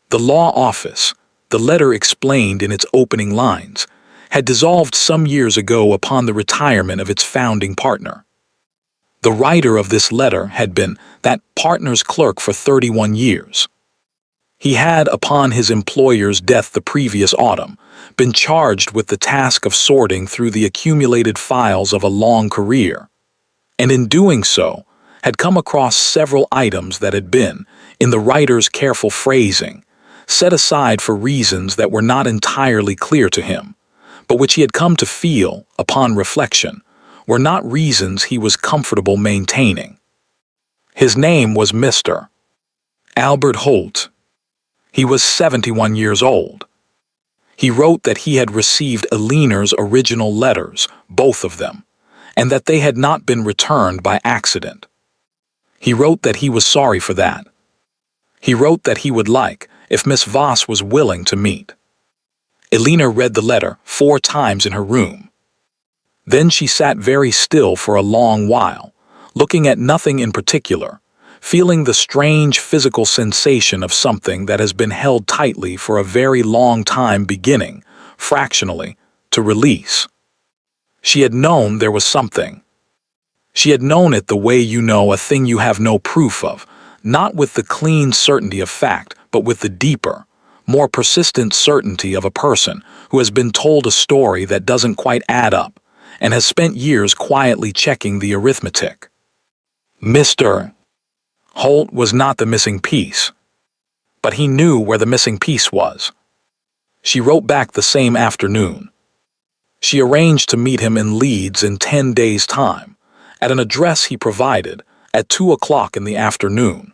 The law office, the letter explained in its opening lines, had dissolved some years ago upon the retirement of its founding partner. The writer of this letter had been that partner's clerk for 31 years. He had, upon his employer's death the previous autumn, been charged with the task of sorting through the accumulated files of a long career, and in doing so, had come across several items that had been, in the writer's careful phrasing, set aside for reasons that were not entirely clear to him, but which he had come to feel, upon reflection, were not reasons he was comfortable maintaining. His name was Mr. Albert Holt. He was 71 years old. He wrote that he had received Eleanor's original letters, both of them, and that they had not been returned by accident. He wrote that he was sorry for that. He wrote that he would like, if Miss Voss was willing to meet. Eleanor read the letter 4 times in her room. Then she sat very still for a long while, looking at nothing in particular, feeling the strange physical sensation of something that has been held tightly for a very long time beginning, fractionally, to release. She had known there was something. She had known it the way you know a thing you have no proof of, not with the clean certainty of fact, but with the deeper, more persistent certainty of a person who has been told a story that doesn't quite add up and has spent years quietly checking the arithmetic. Mr. Holt was not the missing piece, but he knew where the missing piece was. She wrote back the same afternoon. She arranged to meet him in Leeds in 10 days' time, at an address he provided, at 2 o'clock in the afternoon.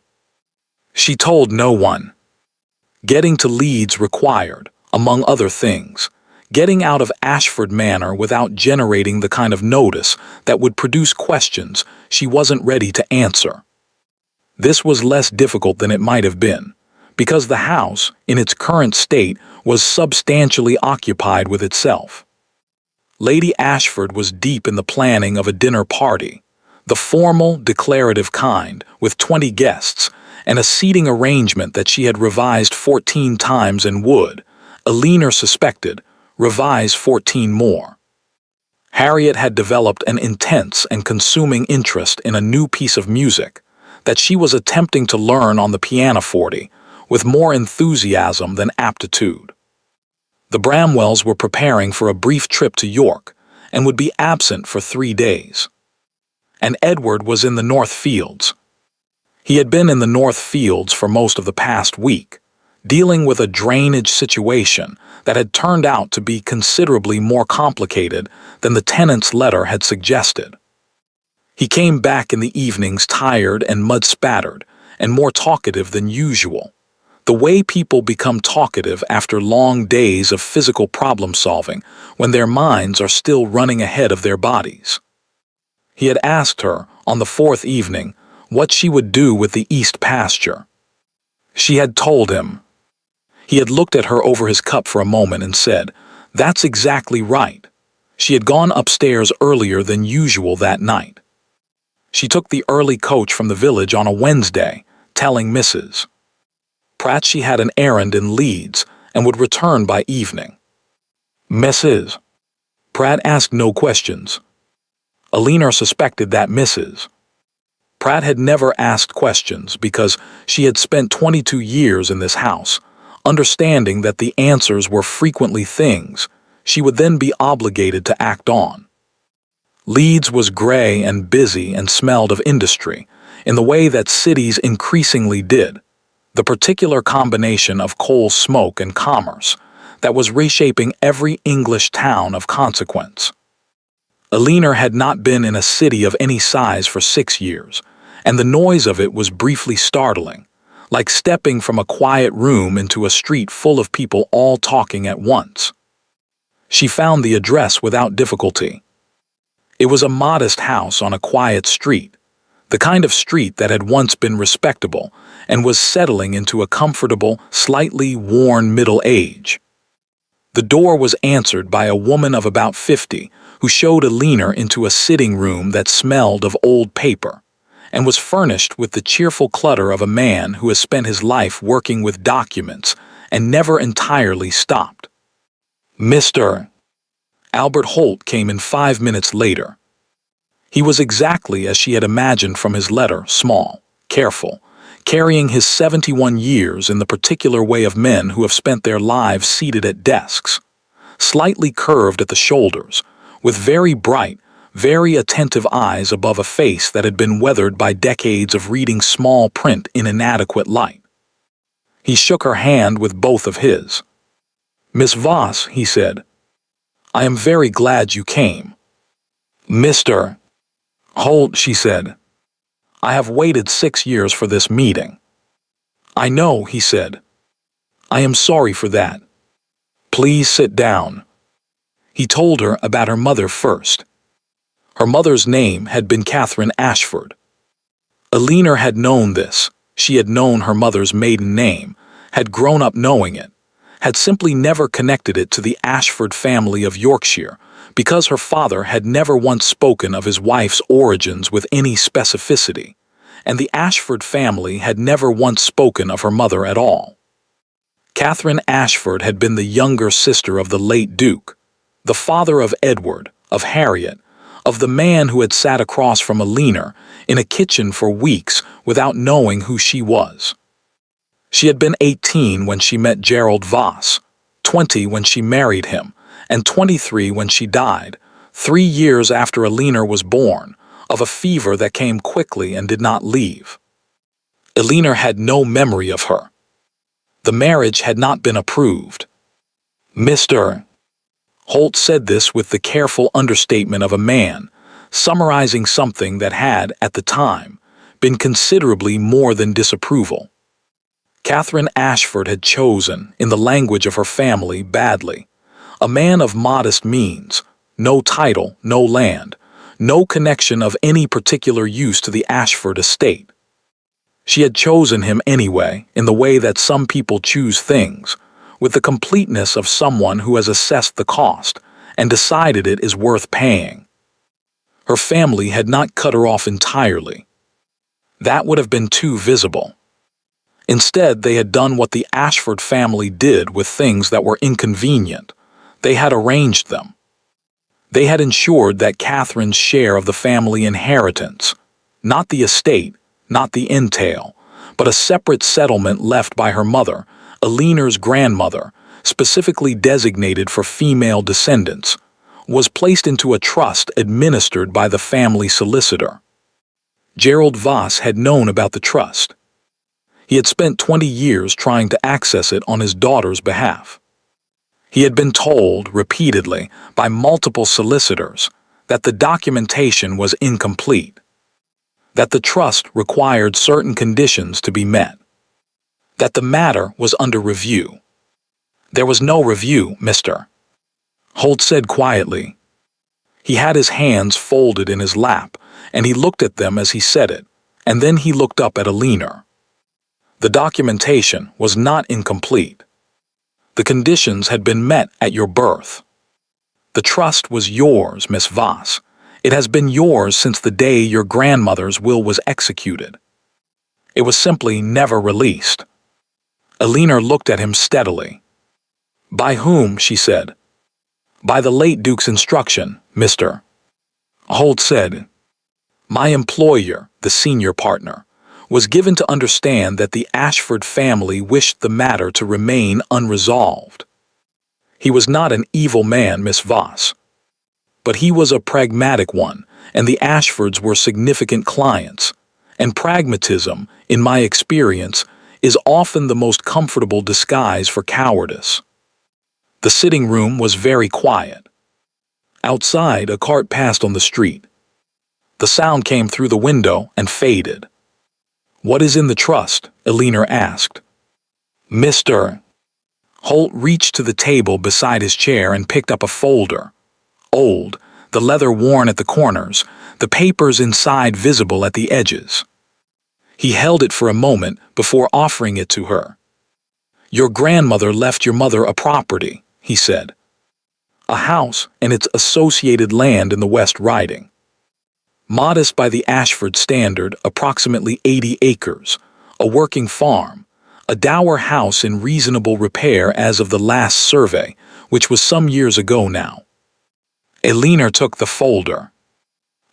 She told no one. Getting to Leeds required, among other things, getting out of Ashford Manor without generating the kind of notice that would produce questions she wasn't ready to answer. This was less difficult than it might have been, because the house, in its current state, was substantially occupied with itself. Lady Ashford was deep in the planning of a dinner party, the formal, declarative kind, with 20 guests, and a seating arrangement that she had revised 14 times and would, Eleanor suspected, revise 14 more. Harriet had developed an intense and consuming interest in a new piece of music that she was attempting to learn on the pianoforte with more enthusiasm than aptitude. The Bramwells were preparing for a brief trip to York and would be absent for 3 days. And Edward was in the North Fields. He had been in the North Fields for most of the past week, dealing with a drainage situation that had turned out to be considerably more complicated than the tenant's letter had suggested. He came back in the evenings tired and mud-spattered, and more talkative than usual, the way people become talkative after long days of physical problem-solving when their minds are still running ahead of their bodies. He had asked her, on the 4th evening, what she would do with the east pasture. She had told him. He had looked at her over his cup for a moment and said, "That's exactly right." She had gone upstairs earlier than usual that night. She took the early coach from the village on a Wednesday, telling Mrs. Pratt she had an errand in Leeds and would return by evening. Mrs. Pratt asked no questions. Eleanor suspected that Mrs. Pratt had never asked questions because she had spent 22 years in this house, understanding that the answers were frequently things she would then be obligated to act on. Leeds was gray and busy and smelled of industry, in the way that cities increasingly did, the particular combination of coal smoke and commerce that was reshaping every English town of consequence. Elinor had not been in a city of any size for 6 years, and the noise of it was briefly startling, like stepping from a quiet room into a street full of people all talking at once. She found the address without difficulty. It was a modest house on a quiet street, the kind of street that had once been respectable and was settling into a comfortable, slightly worn middle age. The door was answered by a woman of about 50 who showed Elinor into a sitting room that smelled of old paper and was furnished with the cheerful clutter of a man who has spent his life working with documents and never entirely stopped. Mr. Albert Holt came in 5 minutes later. He was exactly as she had imagined from his letter, small, careful, carrying his 71 years in the particular way of men who have spent their lives seated at desks, slightly curved at the shoulders, with very bright, very attentive eyes above a face that had been weathered by decades of reading small print in inadequate light. He shook her hand with both of his. "Miss Voss," he said, "I am very glad you came." "Mr. Holt," she said, "I have waited 6 years for this meeting." "I know," he said. "I am sorry for that. Please sit down." He told her about her mother first. Her mother's name had been Catherine Ashford. Elinor had known this. She had known her mother's maiden name, had grown up knowing it, had simply never connected it to the Ashford family of Yorkshire, because her father had never once spoken of his wife's origins with any specificity, and the Ashford family had never once spoken of her mother at all. Catherine Ashford had been the younger sister of the late Duke, the father of Edward, of Harriet, of the man who had sat across from Elinor in a kitchen for weeks without knowing who she was. She had been 18 when she met Gerald Voss, 20 when she married him, and 23 when she died, 3 years after Elinor was born, of a fever that came quickly and did not leave. Elinor had no memory of her. The marriage had not been approved. Mr. Holt said this with the careful understatement of a man, summarizing something that had, at the time, been considerably more than disapproval. Catherine Ashford had chosen, in the language of her family, badly. A man of modest means, no title, no land, no connection of any particular use to the Ashford estate. She had chosen him anyway, in the way that some people choose things, with the completeness of someone who has assessed the cost and decided it is worth paying. Her family had not cut her off entirely. That would have been too visible. Instead, they had done what the Ashford family did with things that were inconvenient. They had arranged them. They had ensured that Catherine's share of the family inheritance, not the estate, not the entail, but a separate settlement left by her mother, Elinor's grandmother, specifically designated for female descendants, was placed into a trust administered by the family solicitor. Gerald Voss had known about the trust. He had spent 20 years trying to access it on his daughter's behalf. He had been told, repeatedly, by multiple solicitors, that the documentation was incomplete, that the trust required certain conditions to be met, that the matter was under review. "There was no review, Mr. Holt said quietly. He had his hands folded in his lap, and he looked at them as he said it, and then he looked up at Elinor. The documentation was not incomplete. The conditions had been met at your birth. The trust was yours, Miss Voss. It has been yours since the day your grandmother's will was executed. It was simply never released." Elinor looked at him steadily. "By whom?" she said. "By the late Duke's instruction, Mr. Holt said. "My employer, the senior partner, was given to understand that the Ashford family wished the matter to remain unresolved. He was not an evil man, Miss Voss, but he was a pragmatic one, and the Ashfords were significant clients, and pragmatism, in my experience, is often the most comfortable disguise for cowardice. The sitting room was very quiet. Outside, a cart passed on the street. The sound came through the window and faded. "What is in the trust?" Eleanor asked. Mr. Holt reached to the table beside his chair and picked up a folder. Old, the leather worn at the corners, the papers inside visible at the edges. He held it for a moment before offering it to her. "Your grandmother left your mother a property," he said. "A house and its associated land in the West Riding. Modest by the Ashford standard, approximately 80 acres, a working farm, a dower house in reasonable repair as of the last survey, which was some years ago now." Eleanor took the folder.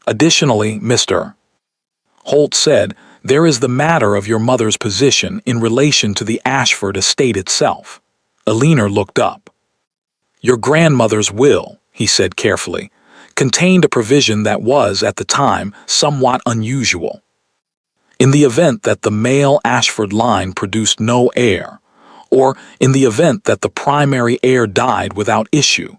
"Additionally, Mr. Holt said, there is the matter of your mother's position in relation to the Ashford estate itself." Eleanor looked up. "Your grandmother's will," he said carefully, contained a provision that was, at the time, somewhat unusual. In the event that the male Ashford line produced no heir, or in the event that the primary heir died without issue,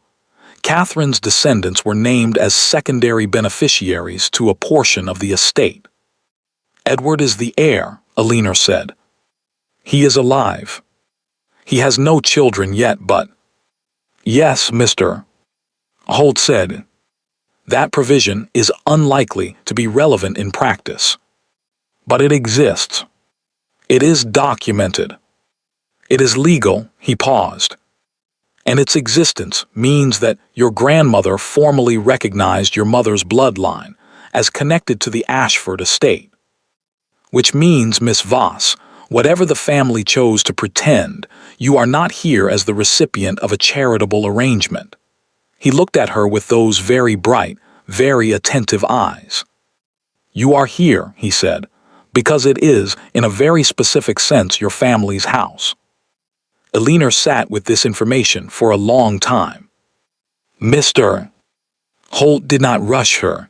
Catherine's descendants were named as secondary beneficiaries to a portion of the estate. "Edward is the heir," Eleanor said. "He is alive. He has no children yet, but—" "Yes, Mr. Holt said. That provision is unlikely to be relevant in practice. But it exists. It is documented. It is legal," he paused. "And its existence means that your grandmother formally recognized your mother's bloodline as connected to the Ashford estate. Which means, Miss Voss, whatever the family chose to pretend, you are not here as the recipient of a charitable arrangement." He looked at her with those very bright, very attentive eyes. "You are here," he said, "because it is, in a very specific sense, your family's house." Eleanor sat with this information for a long time. Mr. Holt did not rush her.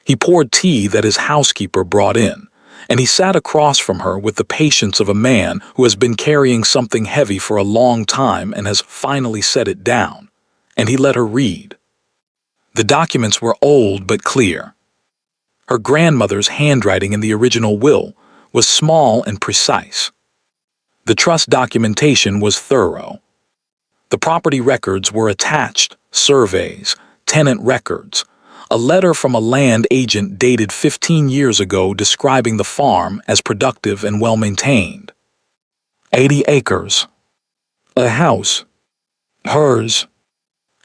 He poured tea that his housekeeper brought in, and he sat across from her with the patience of a man who has been carrying something heavy for a long time and has finally set it down, and he let her read. The documents were old but clear. Her grandmother's handwriting in the original will was small and precise. The trust documentation was thorough. The property records were attached, surveys, tenant records, a letter from a land agent dated 15 years ago describing the farm as productive and well-maintained. 80 acres. A house. Hers.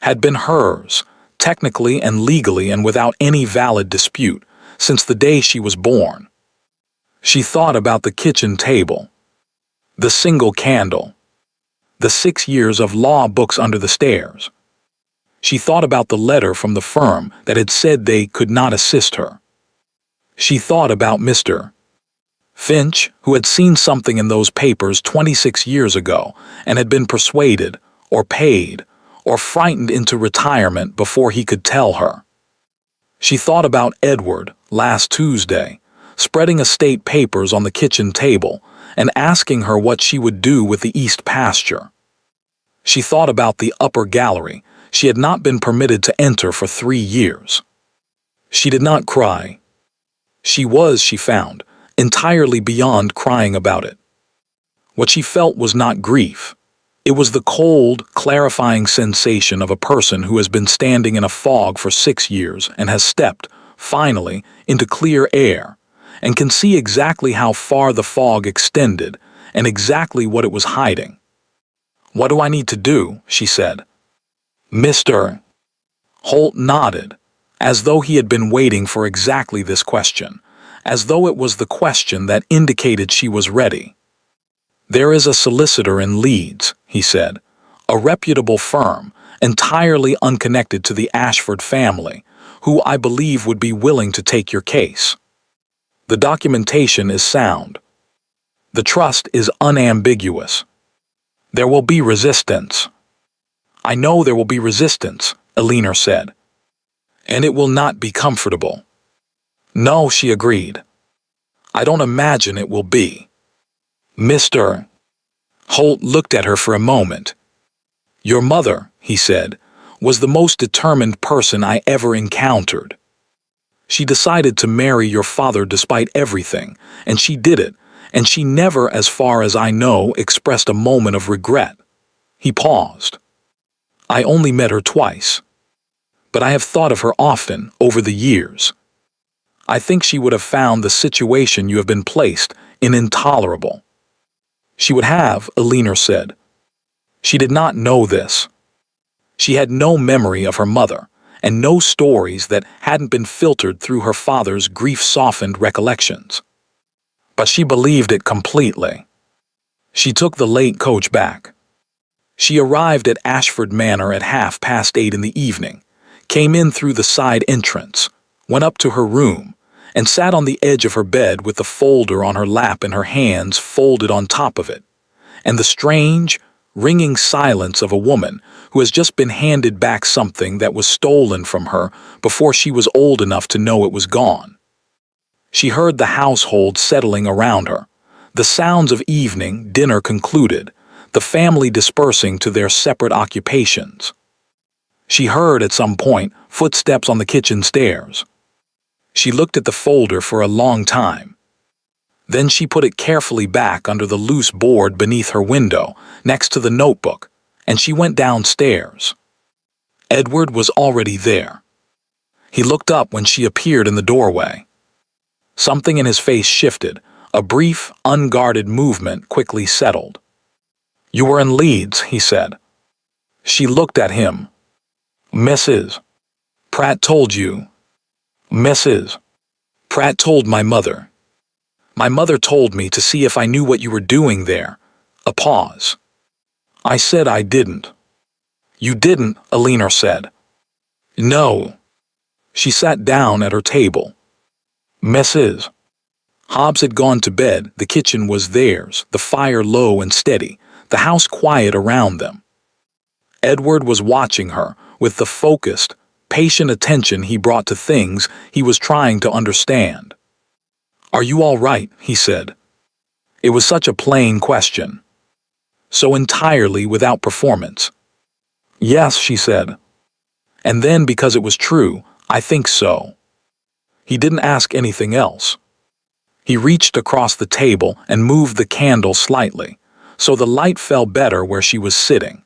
Had been hers, technically and legally and without any valid dispute, since the day she was born. She thought about the kitchen table, the single candle, the 6 years of law books under the stairs. She thought about the letter from the firm that had said they could not assist her. She thought about Mr. Finch, who had seen something in those papers 26 years ago and had been persuaded, or paid, or frightened into retirement before he could tell her. She thought about Edward, last Tuesday, spreading estate papers on the kitchen table and asking her what she would do with the east pasture. She thought about the upper gallery she had not been permitted to enter for 3 years. She did not cry. She was, she found, entirely beyond crying about it. What she felt was not grief. It was the cold, clarifying sensation of a person who has been standing in a fog for 6 years and has stepped, finally, into clear air, and can see exactly how far the fog extended and exactly what it was hiding. "What do I need to do?" she said. Mr. Holt nodded, as though he had been waiting for exactly this question, as though it was the question that indicated she was ready. "There is a solicitor in Leeds," he said, "a reputable firm, entirely unconnected to the Ashford family, who I believe would be willing to take your case." The documentation is sound. The trust is unambiguous. There will be resistance. I know there will be resistance, Eleanor said. And it will not be comfortable. No, she agreed. I don't imagine it will be. Mr. Holt looked at her for a moment. Your mother, he said, was the most determined person I ever encountered. She decided to marry your father despite everything, and she did it, and she never, as far as I know, expressed a moment of regret. He paused. I only met her twice, but I have thought of her often over the years. I think she would have found the situation you have been placed in intolerable. She would have, Eleanor said. She did not know this. She had no memory of her mother, and no stories that hadn't been filtered through her father's grief-softened recollections. But she believed it completely. She took the late coach back. She arrived at Ashford Manor at 8:30 in the evening, came in through the side entrance, went up to her room, and sat on the edge of her bed with the folder on her lap and her hands folded on top of it, and the strange, ringing silence of a woman who has just been handed back something that was stolen from her before she was old enough to know it was gone. She heard the household settling around her, the sounds of evening dinner concluded, the family dispersing to their separate occupations. She heard at some point footsteps on the kitchen stairs. She looked at the folder for a long time. Then she put it carefully back under the loose board beneath her window, next to the notebook, and she went downstairs. Edward was already there. He looked up when she appeared in the doorway. Something in his face shifted. A brief, unguarded movement quickly settled. You were in Leeds, he said. She looked at him. Mrs. Pratt told you. Mrs. Pratt told my mother. My mother told me to see if I knew what you were doing there. A pause. I said I didn't. You didn't, Eleanor said. No. She sat down at her table. Mrs. Hobbs had gone to bed, the kitchen was theirs, the fire low and steady, the house quiet around them. Edward was watching her with the focused, patient attention he brought to things he was trying to understand. Are you all right? He said. It was such a plain question. So entirely without performance. Yes, she said. And then, because it was true, I think so. He didn't ask anything else. He reached across the table and moved the candle slightly, so the light fell better where she was sitting.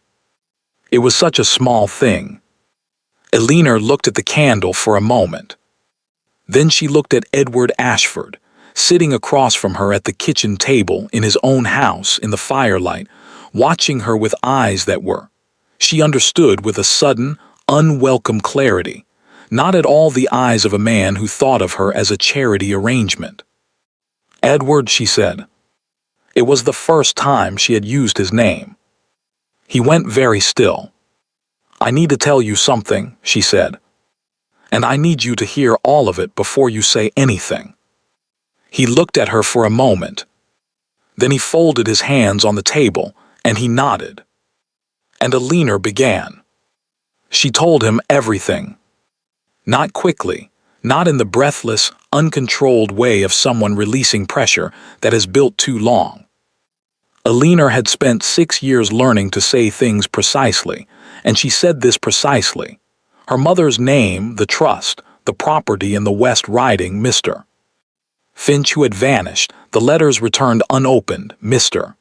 It was such a small thing. Eleanor looked at the candle for a moment. Then she looked at Edward Ashford, sitting across from her at the kitchen table in his own house in the firelight, watching her with eyes that were, she understood with a sudden, unwelcome clarity, not at all the eyes of a man who thought of her as a charity arrangement. Edward, she said. It was the first time she had used his name. He went very still. I need to tell you something, she said. And I need you to hear all of it before you say anything. He looked at her for a moment. Then he folded his hands on the table, and he nodded. And Eleanor began. She told him everything. Not quickly, not in the breathless, uncontrolled way of someone releasing pressure that has built too long. Eleanor had spent 6 years learning to say things precisely, and she said this precisely. Her mother's name, the trust, the property in the West Riding, Mr. Finch, who had vanished, the letters returned unopened, Mr.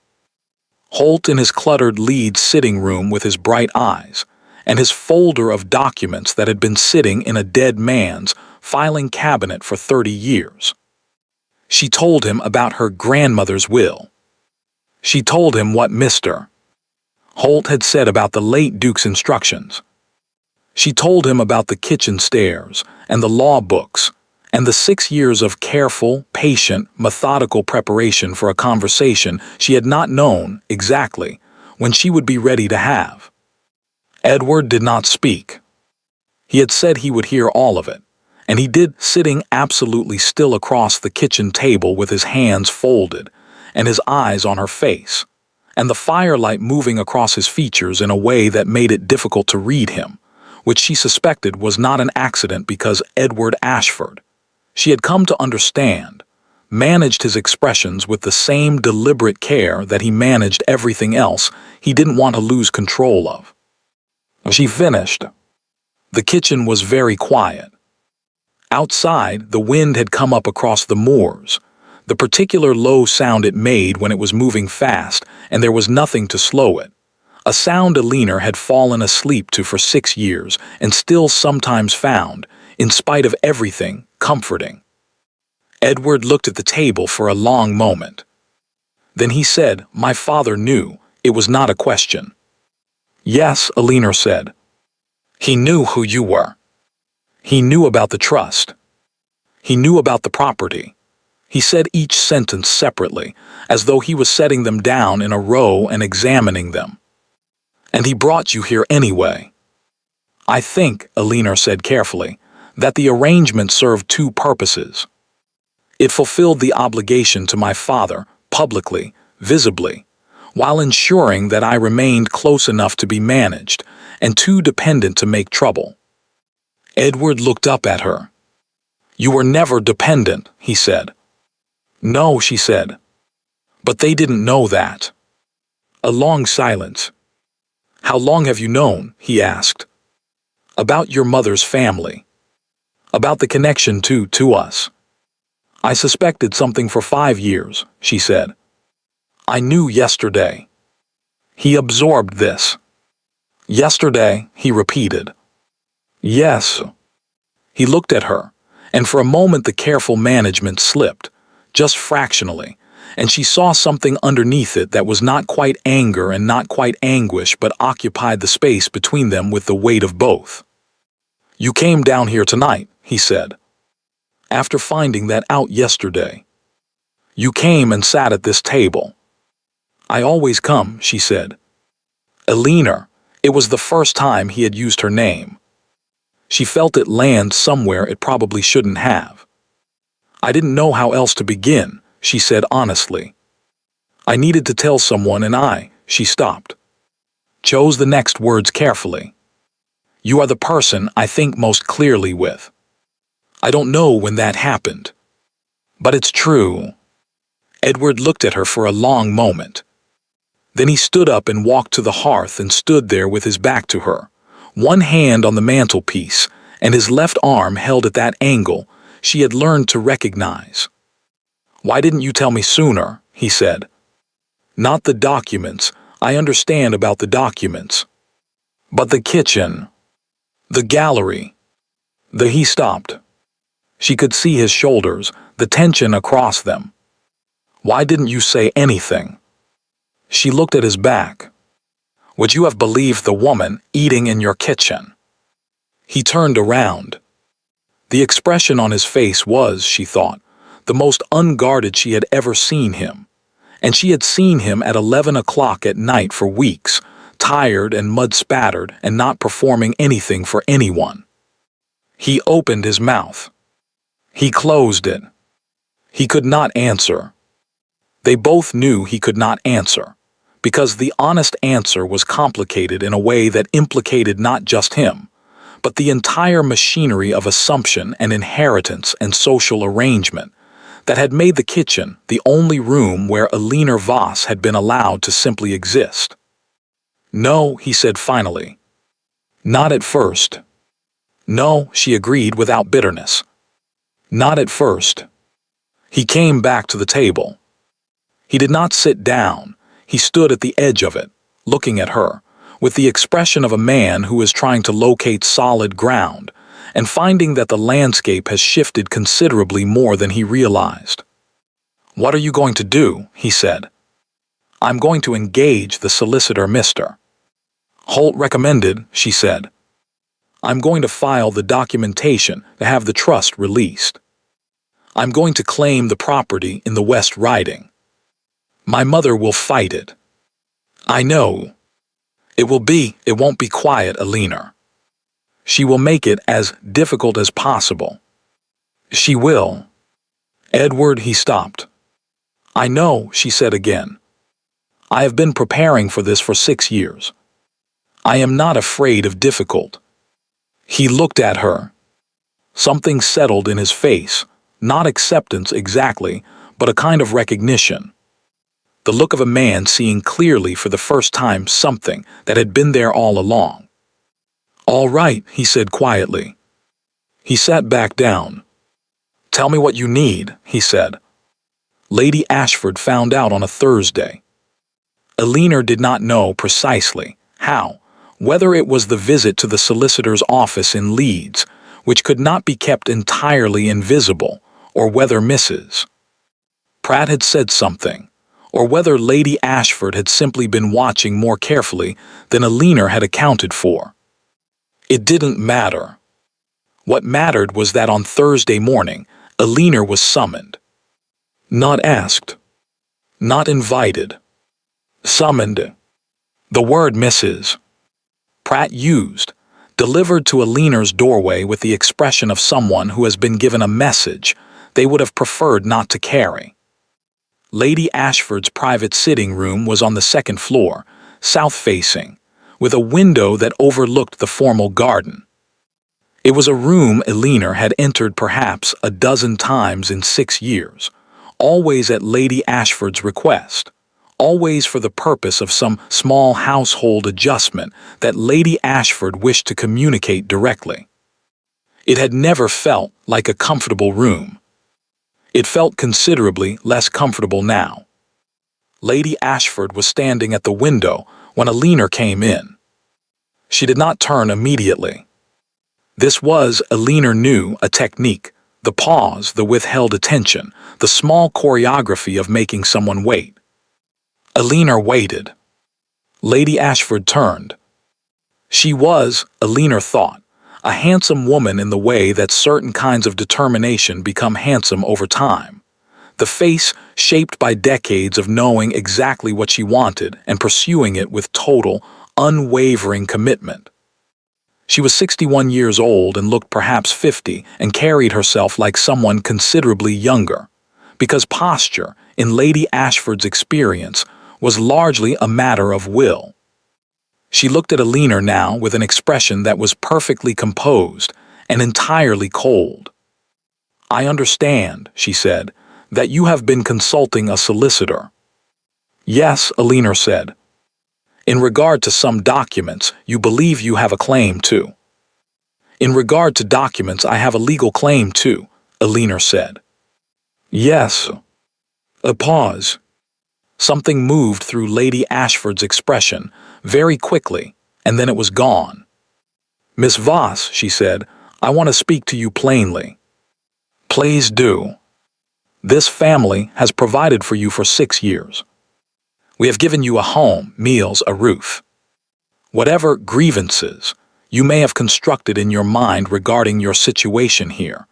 Holt in his cluttered Leeds sitting room with his bright eyes, and his folder of documents that had been sitting in a dead man's filing cabinet for 30 years. She told him about her grandmother's will. She told him what Mr. Holt had said about the late Duke's instructions. She told him about the kitchen stairs and the law books and the 6 years of careful, patient, methodical preparation for a conversation she had not known exactly when she would be ready to have. Edward did not speak. He had said he would hear all of it, And he did, sitting absolutely still across the kitchen table with his hands folded and his eyes on her face, and the firelight moving across his features in a way that made it difficult to read him, which she suspected was not an accident because Edward Ashford, she had come to understand, managed his expressions with the same deliberate care that he managed everything else he didn't want to lose control of. She finished. The kitchen was very quiet. Outside, the wind had come up across the moors, the particular low sound it made when it was moving fast, and there was nothing to slow it. A sound Alina had fallen asleep to for 6 years and still sometimes found, in spite of everything, comforting. Edward looked at the table for a long moment. Then he said, "My father knew. It was not a question." "Yes," Alina said. "He knew who you were. He knew about the trust. He knew about the property." He said each sentence separately, as though he was setting them down in a row and examining them. "And he brought you here anyway." "I think," Alina said carefully, "that the arrangement served 2 purposes. It fulfilled the obligation to my father, publicly, visibly, while ensuring that I remained close enough to be managed and too dependent to make trouble." Edward looked up at her. "You were never dependent," he said. "No," she said. "But they didn't know that." A long silence. "How long have you known?" he asked. "About your mother's family. About the connection to us." "I suspected something for 5 years," she said. "I knew yesterday." He absorbed this. "Yesterday," he repeated. "Yes." He looked at her, and for a moment the careful management slipped, just fractionally, and she saw something underneath it that was not quite anger and not quite anguish but occupied the space between them with the weight of both. "You came down here tonight," he said. "After finding that out yesterday. You came and sat at this table." "I always come," she said. Alina, it was the first time he had used her name. She felt it land somewhere it probably shouldn't have. "I didn't know how else to begin," she said honestly. "I needed to tell someone and she stopped. Chose the next words carefully. "You are the person I think most clearly with. I don't know when that happened. But it's true." Edward looked at her for a long moment. Then he stood up and walked to the hearth and stood there with his back to her, one hand on the mantelpiece and his left arm held at that angle she had learned to recognize. "Why didn't you tell me sooner?" he said. "Not the documents. I understand about the documents. But the kitchen. The gallery. He stopped. She could see his shoulders, the tension across them. "Why didn't you say anything?" She looked at his back. "Would you have believed the woman eating in your kitchen?" He turned around. The expression on his face was, she thought, the most unguarded she had ever seen him. And she had seen him at 11 o'clock at night for weeks, tired and mud-spattered and not performing anything for anyone. He opened his mouth. He closed it. He could not answer. They both knew he could not answer, because the honest answer was complicated in a way that implicated not just him, but the entire machinery of assumption and inheritance and social arrangement that had made the kitchen the only room where Alina Voss had been allowed to simply exist. "No," he said finally. "Not at first." "No," she agreed without bitterness. "Not at first." He came back to the table. He did not sit down. He stood at the edge of it, looking at her, with the expression of a man who is trying to locate solid ground and finding that the landscape has shifted considerably more than he realized. "What are you going to do?" he said. "I'm going to engage the solicitor, Mr. Holt recommended," she said. "I'm going to file the documentation to have the trust released. I'm going to claim the property in the West Riding. My mother will fight it. I know. It won't be quiet, Alina. She will make it as difficult as possible. She will. Edward, he stopped. I know, she said again. I have been preparing for this for 6 years. I am not afraid of difficult. He looked at her. Something settled in his face, not acceptance exactly, but a kind of recognition. The look of a man seeing clearly for the first time something that had been there all along. All right, he said quietly. He sat back down. Tell me what you need, he said. Lady Ashford found out on a Thursday. Eleanor did not know precisely how, whether it was the visit to the solicitor's office in Leeds, which could not be kept entirely invisible, or whether Mrs. Pratt had said something, or whether Lady Ashford had simply been watching more carefully than Eleanor had accounted for. It didn't matter. What mattered was that on Thursday morning, Eleanor was summoned. Not asked. Not invited. Summoned. The word Mrs. Pratt used, delivered to Eleanor's doorway with the expression of someone who has been given a message they would have preferred not to carry. Lady Ashford's private sitting room was on the second floor, south-facing, with a window that overlooked the formal garden. It was a room Eleanor had entered perhaps a dozen times in 6 years, always at Lady Ashford's request, always for the purpose of some small household adjustment that Lady Ashford wished to communicate directly. It had never felt like a comfortable room. It felt considerably less comfortable now. Lady Ashford was standing at the window when Eleanor came in. She did not turn immediately. This was, Eleanor knew, a technique, the pause, the withheld attention, the small choreography of making someone wait. Eleanor waited. Lady Ashford turned. She was, Eleanor thought, a handsome woman in the way that certain kinds of determination become handsome over time. The face shaped by decades of knowing exactly what she wanted and pursuing it with total, unwavering commitment. She was 61 years old and looked perhaps 50 and carried herself like someone considerably younger, because posture, in Lady Ashford's experience, was largely a matter of will. She looked at Eleanor now with an expression that was perfectly composed and entirely cold. I understand, she said, that you have been consulting a solicitor. Yes, Eleanor said. In regard to some documents, you believe you have a claim to. In regard to documents, I have a legal claim to, Eleanor said. Yes. A pause. Something moved through Lady Ashford's expression, very quickly, and then it was gone. Miss Voss, she said, I want to speak to you plainly. Please do. This family has provided for you for 6 years. We have given you a home, meals, a roof. Whatever grievances you may have constructed in your mind regarding your situation here,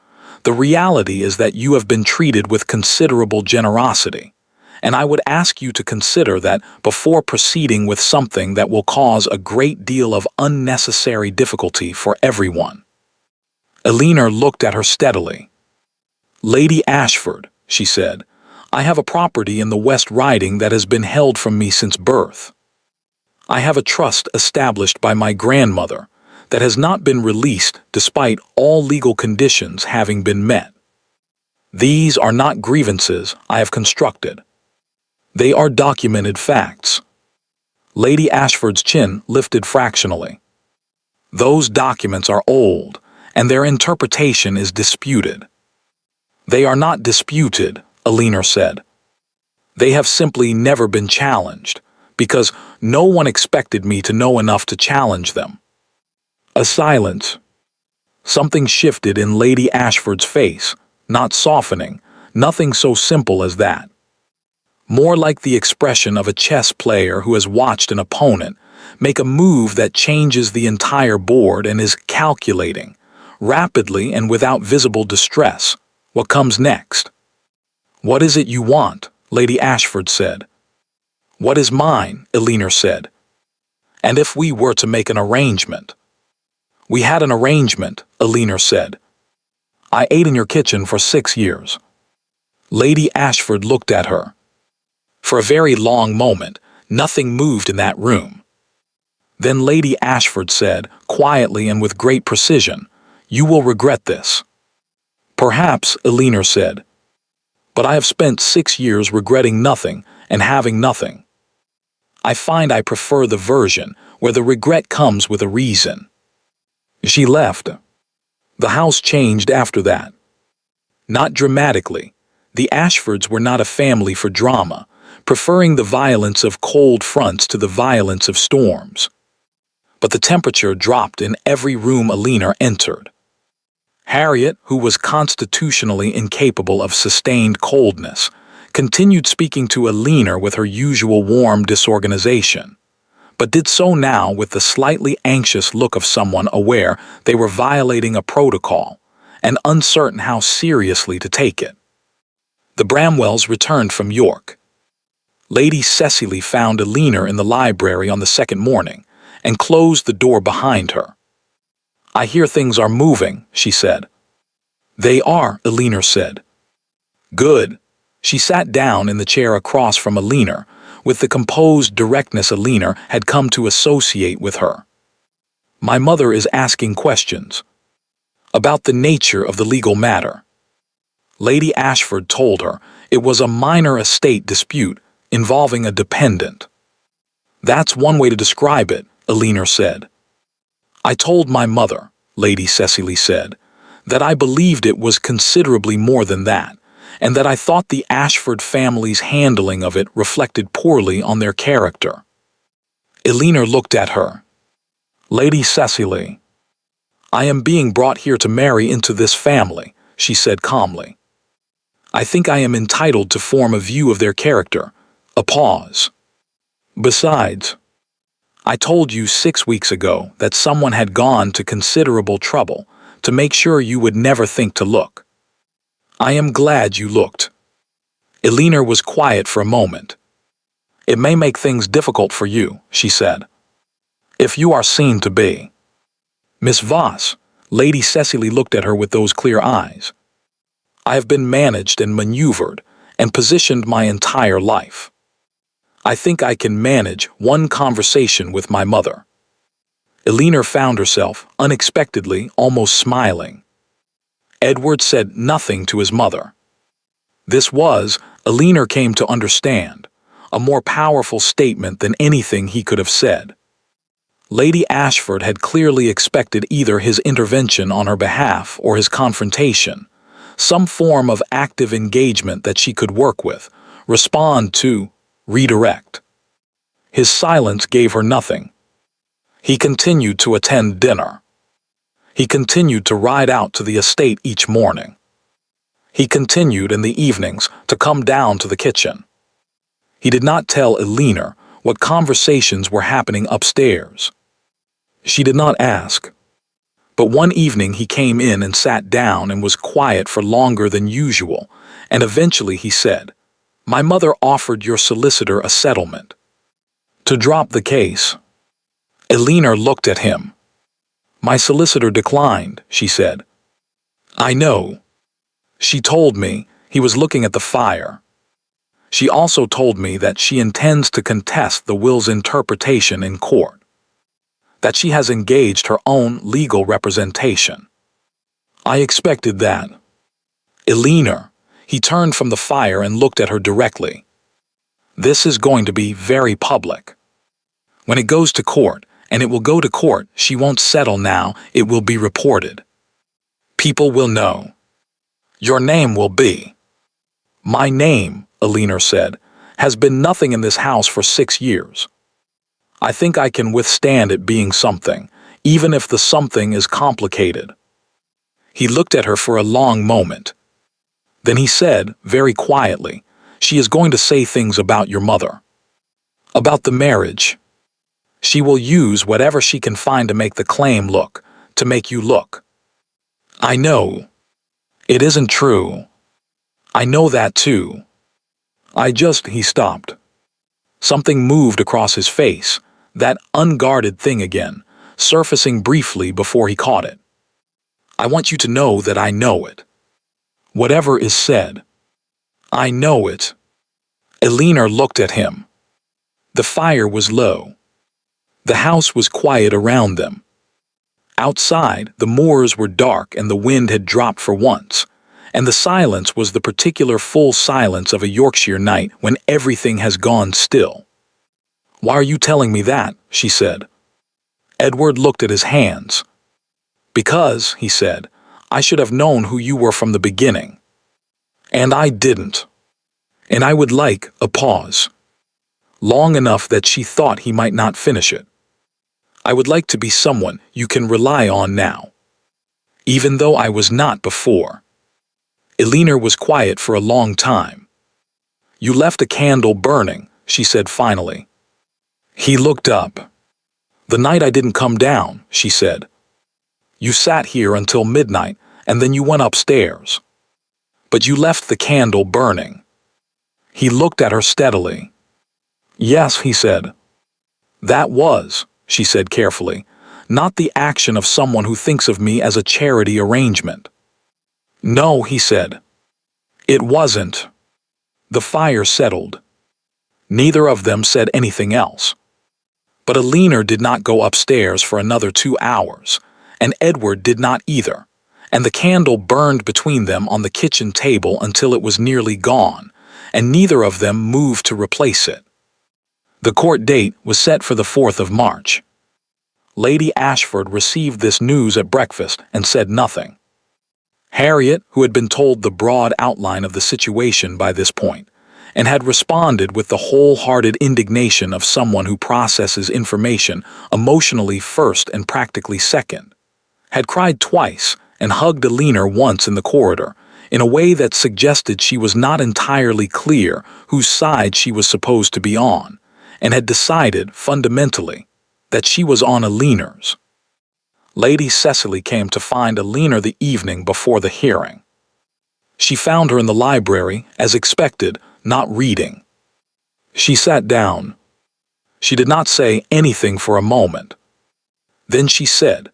the reality is that you have been treated with considerable generosity. And I would ask you to consider that before proceeding with something that will cause a great deal of unnecessary difficulty for everyone. Eleanor looked at her steadily. Lady Ashford, she said, I have a property in the West Riding that has been held from me since birth. I have a trust established by my grandmother that has not been released despite all legal conditions having been met. These are not grievances I have constructed. They are documented facts. Lady Ashford's chin lifted fractionally. Those documents are old, and their interpretation is disputed. They are not disputed, Eleanor said. They have simply never been challenged, because no one expected me to know enough to challenge them. A silence. Something shifted in Lady Ashford's face, not softening, nothing so simple as that. More like the expression of a chess player who has watched an opponent make a move that changes the entire board and is calculating, rapidly and without visible distress, what comes next. What is it you want? Lady Ashford said. What is mine? Eleanor said. And if we were to make an arrangement? We had an arrangement, Eleanor said. I ate in your kitchen for 6 years. Lady Ashford looked at her. For a very long moment, nothing moved in that room. Then Lady Ashford said, quietly and with great precision, "You will regret this." "Perhaps," Eleanor said, "but I have spent 6 years regretting nothing and having nothing. I find I prefer the version where the regret comes with a reason." She left. The house changed after that. Not dramatically. The Ashfords were not a family for drama, preferring the violence of cold fronts to the violence of storms. But the temperature dropped in every room Eleanor entered. Harriet, who was constitutionally incapable of sustained coldness, continued speaking to Eleanor with her usual warm disorganization, but did so now with the slightly anxious look of someone aware they were violating a protocol and uncertain how seriously to take it. The Bramwells returned from York. Lady Cecily found Eleanor in the library on the second morning and closed the door behind her. "I hear things are moving," she said. "They are," Eleanor said. "Good." She sat down in the chair across from Eleanor, with the composed directness Eleanor had come to associate with her. "My mother is asking questions about the nature of the legal matter." Lady Ashford told her it was a minor estate dispute involving a dependent. "That's one way to describe it," Eleanor said. "I told my mother," Lady Cecily said, "that I believed it was considerably more than that, and that I thought the Ashford family's handling of it reflected poorly on their character." Eleanor looked at her. "Lady Cecily, I am being brought here to marry into this family," she said calmly. "I think I am entitled to form a view of their character." A pause. "Besides, I told you 6 weeks ago that someone had gone to considerable trouble to make sure you would never think to look. I am glad you looked." Eleanor was quiet for a moment. "It may make things difficult for you," she said, "if you are seen to be." "Miss Voss," Lady Cecily looked at her with those clear eyes. "I have been managed and maneuvered and positioned my entire life. I think I can manage one conversation with my mother." Eleanor found herself, unexpectedly, almost smiling. Edward said nothing to his mother. This was, Eleanor came to understand, a more powerful statement than anything he could have said. Lady Ashford had clearly expected either his intervention on her behalf or his confrontation, some form of active engagement that she could work with, respond to, redirect. His silence gave her nothing. He continued to attend dinner. He continued to ride out to the estate each morning. He continued in the evenings to come down to the kitchen. He did not tell Eleanor what conversations were happening upstairs. She did not ask. But one evening he came in and sat down and was quiet for longer than usual, and eventually he said, "My mother offered your solicitor a settlement to drop the case." Eleanor looked at him. "My solicitor declined," she said. "I know. She told me." He was looking at the fire. "She also told me that she intends to contest the will's interpretation in court, that she has engaged her own legal representation." "I expected that." "Eleanor," he turned from the fire and looked at her directly, "this is going to be very public. When it goes to court, and it will go to court, she won't settle now, it will be reported. People will know. Your name will be." "My name," Eleanor said, "has been nothing in this house for 6 years. I think I can withstand it being something, even if the something is complicated." He looked at her for a long moment. Then he said, very quietly, "She is going to say things about your mother. About the marriage. She will use whatever she can find to make the claim look, to make you look. I know. It isn't true. I know that too. He stopped. Something moved across his face, that unguarded thing again, surfacing briefly before he caught it. I want you to know that I know it. Whatever is said, I know it. Eleanor looked at him. The fire was low. The house was quiet around them. Outside, the moors were dark and the wind had dropped for once, and the silence was the particular full silence of a Yorkshire night when everything has gone still. "Why are you telling me that?" she said. Edward looked at his hands. "Because," he said, "I should have known who you were from the beginning. And I didn't." And I would like a pause. Long enough that she thought he might not finish it. "I would like to be someone you can rely on now. Even though I was not before." Eleanor was quiet for a long time. "You left a candle burning," she said finally. He looked up. "The night I didn't come down," she said. "You sat here until midnight, and then you went upstairs. But you left the candle burning." He looked at her steadily. "Yes," he said. "That was," she said carefully, "not the action of someone who thinks of me as a charity arrangement." "No," he said. "It wasn't." The fire settled. Neither of them said anything else. But Eleanor did not go upstairs for another 2 hours, and Edward did not either, and the candle burned between them on the kitchen table until it was nearly gone, and neither of them moved to replace it. The court date was set for the 4th of March. Lady Ashford received this news at breakfast and said nothing. Harriet, who had been told the broad outline of the situation by this point, and had responded with the wholehearted indignation of someone who processes information emotionally first and practically second, had cried twice and hugged Eleanor once in the corridor, in a way that suggested she was not entirely clear whose side she was supposed to be on, and had decided, fundamentally, that she was on Eleanor's. Lady Cecily came to find Eleanor the evening before the hearing. She found her in the library, as expected, not reading. She sat down. She did not say anything for a moment. Then she said,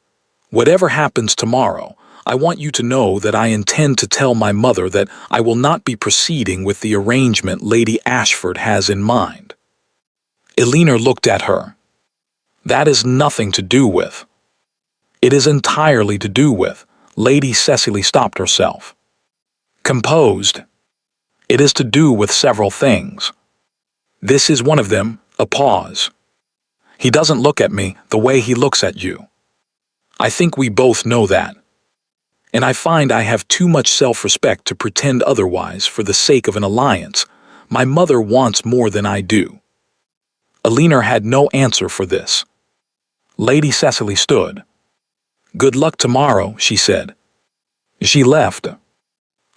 "Whatever happens tomorrow, I want you to know that I intend to tell my mother that I will not be proceeding with the arrangement Lady Ashford has in mind." Eleanor looked at her. "That is nothing to do with." "It is entirely to do with." Lady Cecily stopped herself. Composed. "It is to do with several things. This is one of them." A pause. "He doesn't look at me the way he looks at you. I think we both know that. And I find I have too much self-respect to pretend otherwise for the sake of an alliance. My mother wants more than I do." Eleanor had no answer for this. Lady Cecily stood. "Good luck tomorrow," she said. She left.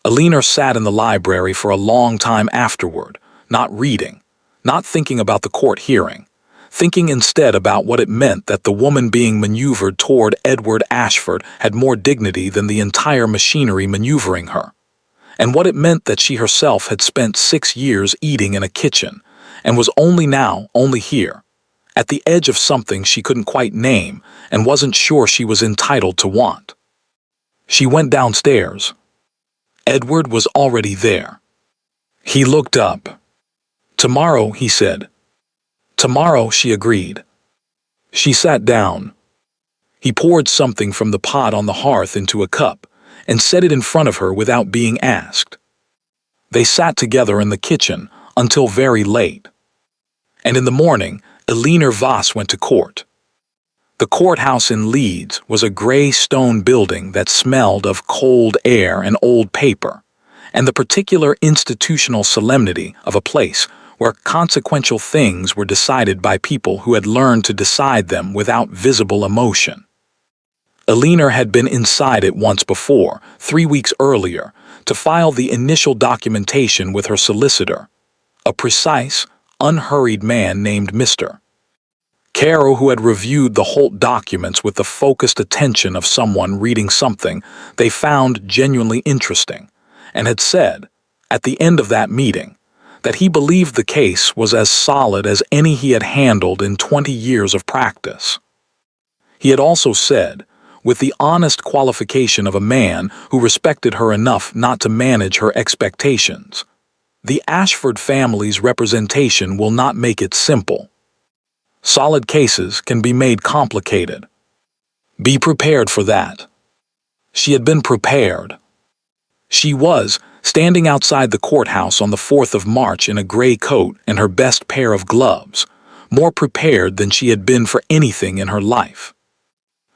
Eleanor sat in the library for a long time afterward, not reading, not thinking about the court hearing, thinking instead about what it meant that the woman being maneuvered toward Edward Ashford had more dignity than the entire machinery maneuvering her, and what it meant that she herself had spent 6 years eating in a kitchen, and was only here, at the edge of something she couldn't quite name and wasn't sure she was entitled to want. She went downstairs. Edward was already there. He looked up. "Tomorrow," he said. "Tomorrow," she agreed. She sat down. He poured something from the pot on the hearth into a cup and set it in front of her without being asked. They sat together in the kitchen until very late. And in the morning, Eleanor Voss went to court. The courthouse in Leeds was a gray stone building that smelled of cold air and old paper, and the particular institutional solemnity of a place where consequential things were decided by people who had learned to decide them without visible emotion. Eleanor had been inside it once before, 3 weeks earlier, to file the initial documentation with her solicitor, a precise, unhurried man named Mr. Caro, who had reviewed the Holt documents with the focused attention of someone reading something they found genuinely interesting, and had said, at the end of that meeting, that he believed the case was as solid as any he had handled in 20 years of practice. He had also said, with the honest qualification of a man who respected her enough not to manage her expectations. The Ashford family's representation will not make it simple. Solid cases can be made complicated. Be prepared for that. She had been prepared. She was standing outside the courthouse on the 4th of March in a gray coat and her best pair of gloves, more prepared than she had been for anything in her life.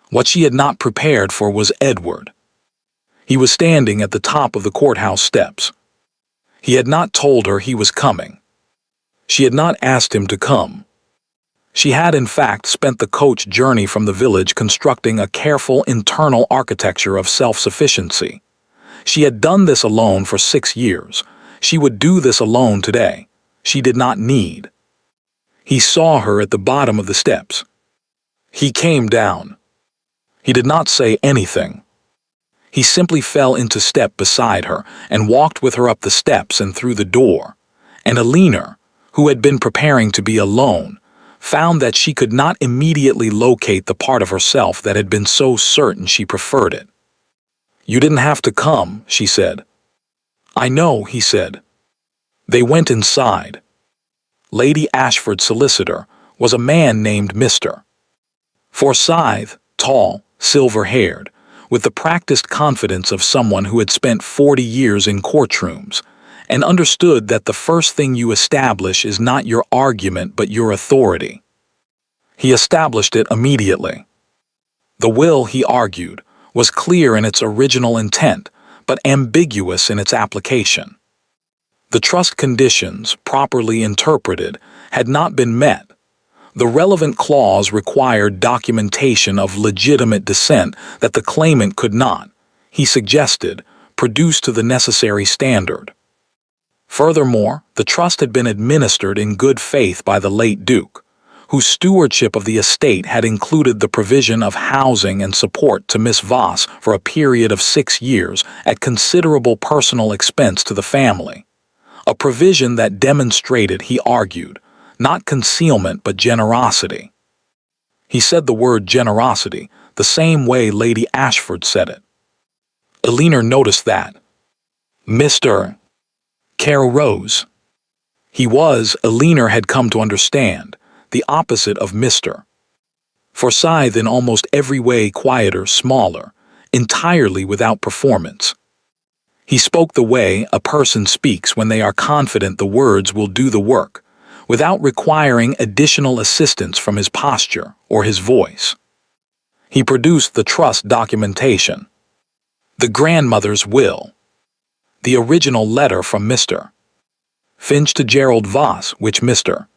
What she had not prepared for was Edward. He was standing at the top of the courthouse steps. He had not told her he was coming. She had not asked him to come. She had, in fact, spent the coach journey from the village constructing a careful internal architecture of self-sufficiency. She had done this alone for 6 years. She would do this alone today. She did not need. He saw her at the bottom of the steps. He came down. He did not say anything. He simply fell into step beside her and walked with her up the steps and through the door. And Alina, who had been preparing to be alone, found that she could not immediately locate the part of herself that had been so certain she preferred it. "You didn't have to come," she said. "I know," he said. They went inside. Lady Ashford's solicitor was a man named Mr. Forsyth, tall, silver-haired, with the practiced confidence of someone who had spent 40 years in courtrooms, and understood that the first thing you establish is not your argument but your authority. He established it immediately. The will, he argued, was clear in its original intent, but ambiguous in its application. The trust conditions, properly interpreted, had not been met. The relevant clause required documentation of legitimate descent that the claimant could not, he suggested, produce to the necessary standard. Furthermore, the trust had been administered in good faith by the late Duke, whose stewardship of the estate had included the provision of housing and support to Miss Voss for a period of 6 years at considerable personal expense to the family. A provision that demonstrated, he argued, not concealment but generosity. He said the word generosity the same way Lady Ashford said it. Alina noticed that. Mr. Carol rose. He was, Alina had come to understand, the opposite of Mr. Forsyth in almost every way quieter, smaller, entirely without performance. He spoke the way a person speaks when they are confident the words will do the work, without requiring additional assistance from his posture or his voice. He produced the trust documentation, the grandmother's will, the original letter from Mr. Finch to Gerald Voss, which Mr.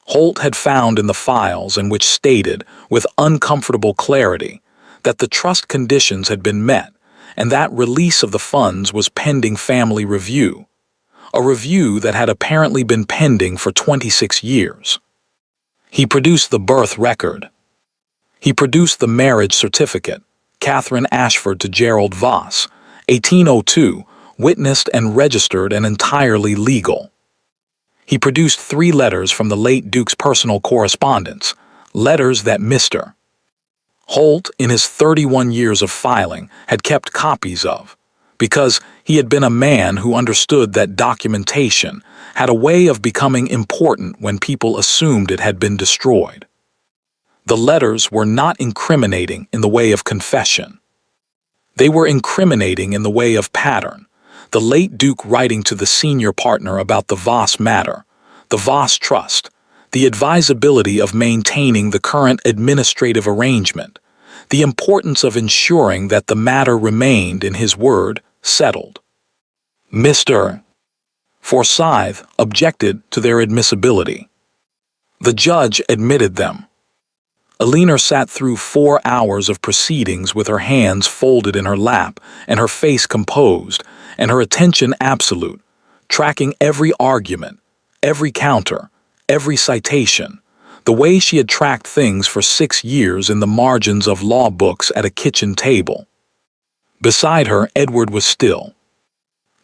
Holt had found in the files and which stated, with uncomfortable clarity, that the trust conditions had been met and that release of the funds was pending family review, a review that had apparently been pending for 26 years. He produced the birth record. He produced the marriage certificate, Catherine Ashford to Gerald Voss, 1802, witnessed and registered and entirely legal. He produced 3 letters from the late Duke's personal correspondence, letters that Mr. Holt, in his 31 years of filing, had kept copies of, because he had been a man who understood that documentation had a way of becoming important when people assumed it had been destroyed. The letters were not incriminating in the way of confession. They were incriminating in the way of pattern, the late Duke writing to the senior partner about the Voss matter, the Voss trust, the advisability of maintaining the current administrative arrangement, the importance of ensuring that the matter remained, in his word, settled. Mr. Forsyth objected to their admissibility. The judge admitted them. Alina sat through 4 hours of proceedings with her hands folded in her lap and her face composed and her attention absolute, tracking every argument, every counter, every citation, the way she had tracked things for 6 years in the margins of law books at a kitchen table. Beside her, Edward was still.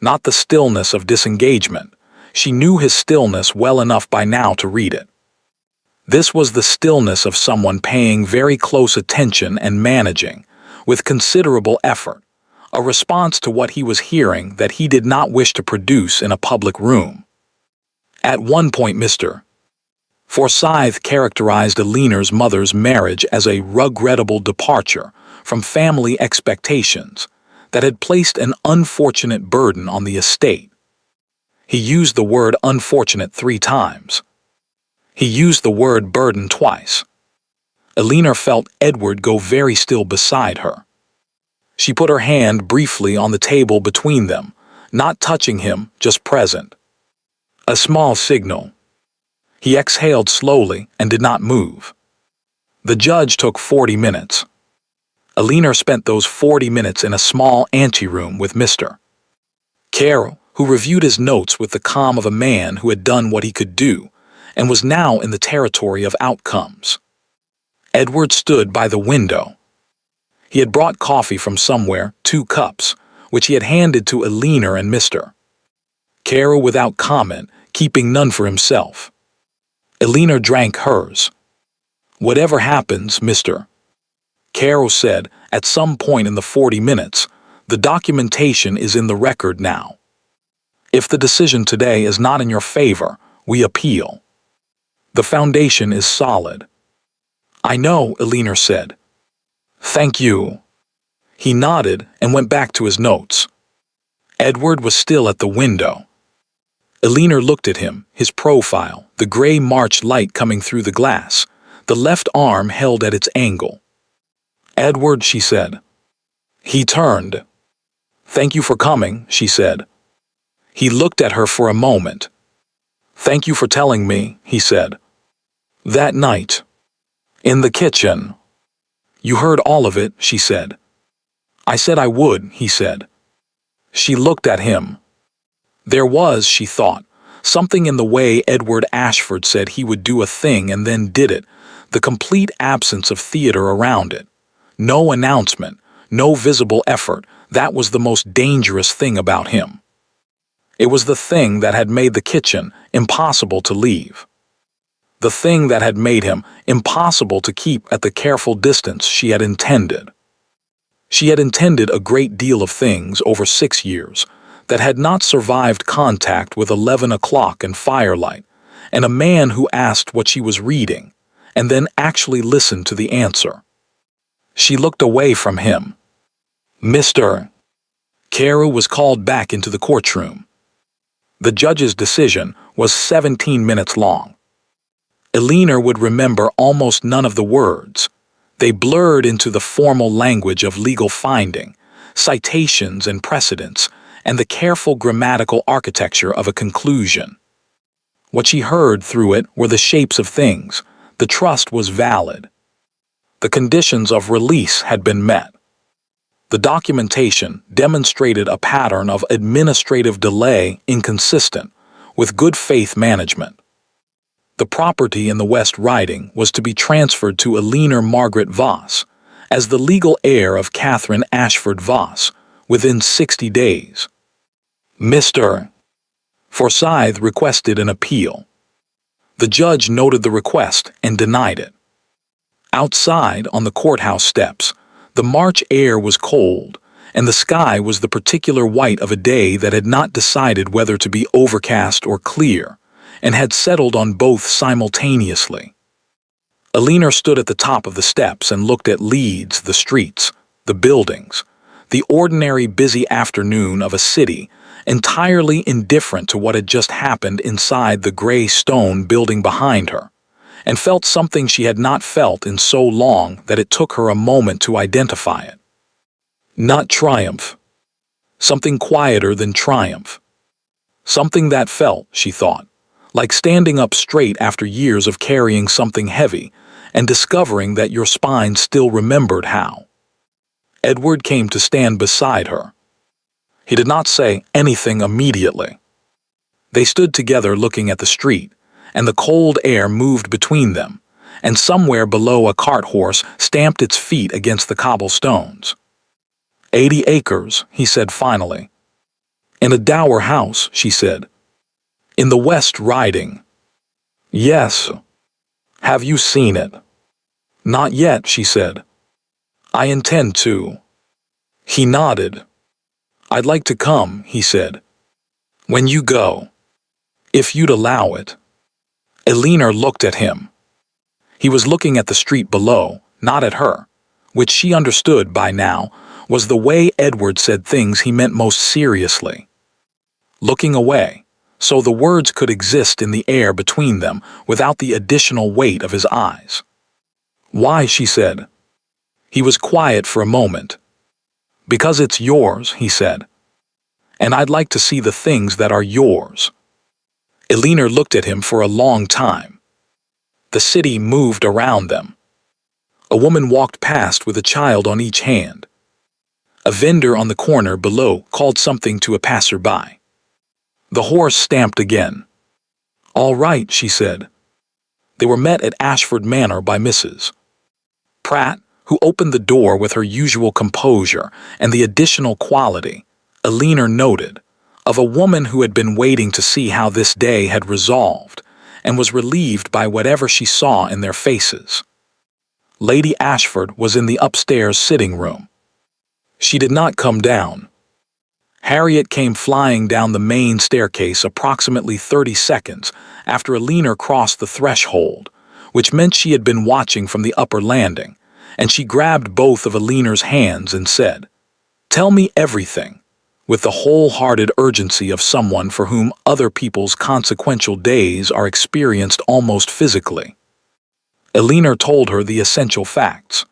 Not the stillness of disengagement. She knew his stillness well enough by now to read it. This was the stillness of someone paying very close attention and managing, with considerable effort, a response to what he was hearing that he did not wish to produce in a public room. At one point, Mr. Forsyth characterized Alina's mother's marriage as a regrettable departure from family expectations that had placed an unfortunate burden on the estate. He used the word unfortunate 3 times. He used the word burden twice. Alina felt Edward go very still beside her. She put her hand briefly on the table between them, not touching him, just present. A small signal. He exhaled slowly and did not move. The judge took 40 minutes. Alina spent those 40 minutes in a small anteroom with Mr. Carroll, who reviewed his notes with the calm of a man who had done what he could do and was now in the territory of outcomes. Edward stood by the window. He had brought coffee from somewhere, 2 cups, which he had handed to Alina and Mr. Carroll without comment, keeping none for himself. Alina drank hers. "Whatever happens, Mr. Carroll said, at some point in the 40 minutes, the documentation is in the record now. If the decision today is not in your favor, we appeal. The foundation is solid." "I know," Alina said. "Thank you." He nodded and went back to his notes. Edward was still at the window. Alina looked at him, his profile, the gray March light coming through the glass, the left arm held at its angle. "Edward," she said. He turned. "Thank you for coming," she said. He looked at her for a moment. "Thank you for telling me," he said. "That night. In the kitchen." "You heard all of it," she said. "I said I would," he said. She looked at him. There was, she thought, something in the way Edward Ashford said he would do a thing and then did it, the complete absence of theater around it. No announcement, no visible effort. That was the most dangerous thing about him. It was the thing that had made the kitchen impossible to leave. The thing that had made him impossible to keep at the careful distance she had intended. She had intended a great deal of things over 6 years that had not survived contact with 11 o'clock and firelight, and a man who asked what she was reading, and then actually listened to the answer. She looked away from him. Mr. Carroll was called back into the courtroom. The judge's decision was 17 minutes long. Alina would remember almost none of the words. They blurred into the formal language of legal finding, citations and precedents, and the careful grammatical architecture of a conclusion. What she heard through it were the shapes of things. The trust was valid. The conditions of release had been met. The documentation demonstrated a pattern of administrative delay inconsistent with good faith management. The property in the West Riding was to be transferred to Alina Margaret Voss as the legal heir of Catherine Ashford Voss within 60 days. Mr. Forsyth requested an appeal. The judge noted the request and denied it. Outside, on the courthouse steps, the March air was cold, and the sky was the particular white of a day that had not decided whether to be overcast or clear, and had settled on both simultaneously. Alina stood at the top of the steps and looked at Leeds, the streets, the buildings, the ordinary busy afternoon of a city entirely indifferent to what had just happened inside the gray stone building behind her, and felt something she had not felt in so long that it took her a moment to identify it. Not triumph. Something quieter than triumph. Something that felt, she thought, like standing up straight after years of carrying something heavy and discovering that your spine still remembered how. Edward came to stand beside her. He did not say anything immediately. They stood together looking at the street, and the cold air moved between them, and somewhere below a cart horse stamped its feet against the cobblestones. 80 acres, he said finally. In a dower house, she said. In the West Riding. Yes. Have you seen it? Not yet, she said. I intend to. He nodded. I'd like to come, he said. When you go. If you'd allow it. Eleanor looked at him. He was looking at the street below, not at her, which she understood by now was the way Edward said things he meant most seriously. Looking away, so the words could exist in the air between them without the additional weight of his eyes. Why, she said. He was quiet for a moment. Because it's yours, he said. And I'd like to see the things that are yours. Eleanor looked at him for a long time. The city moved around them. A woman walked past with a child on each hand. A vendor on the corner below called something to a passerby. The horse stamped again. All right, she said. They were met at Ashford Manor by Mrs. Pratt, who opened the door with her usual composure and the additional quality, Eleanor noted, of a woman who had been waiting to see how this day had resolved and was relieved by whatever she saw in their faces. Lady Ashford was in the upstairs sitting room. She did not come down. Harriet came flying down the main staircase approximately 30 seconds after Eleanor crossed the threshold, which meant she had been watching from the upper landing, and she grabbed both of Eleanor's hands and said, "Tell me everything," with the wholehearted urgency of someone for whom other people's consequential days are experienced almost physically. Eleanor told her the essential facts.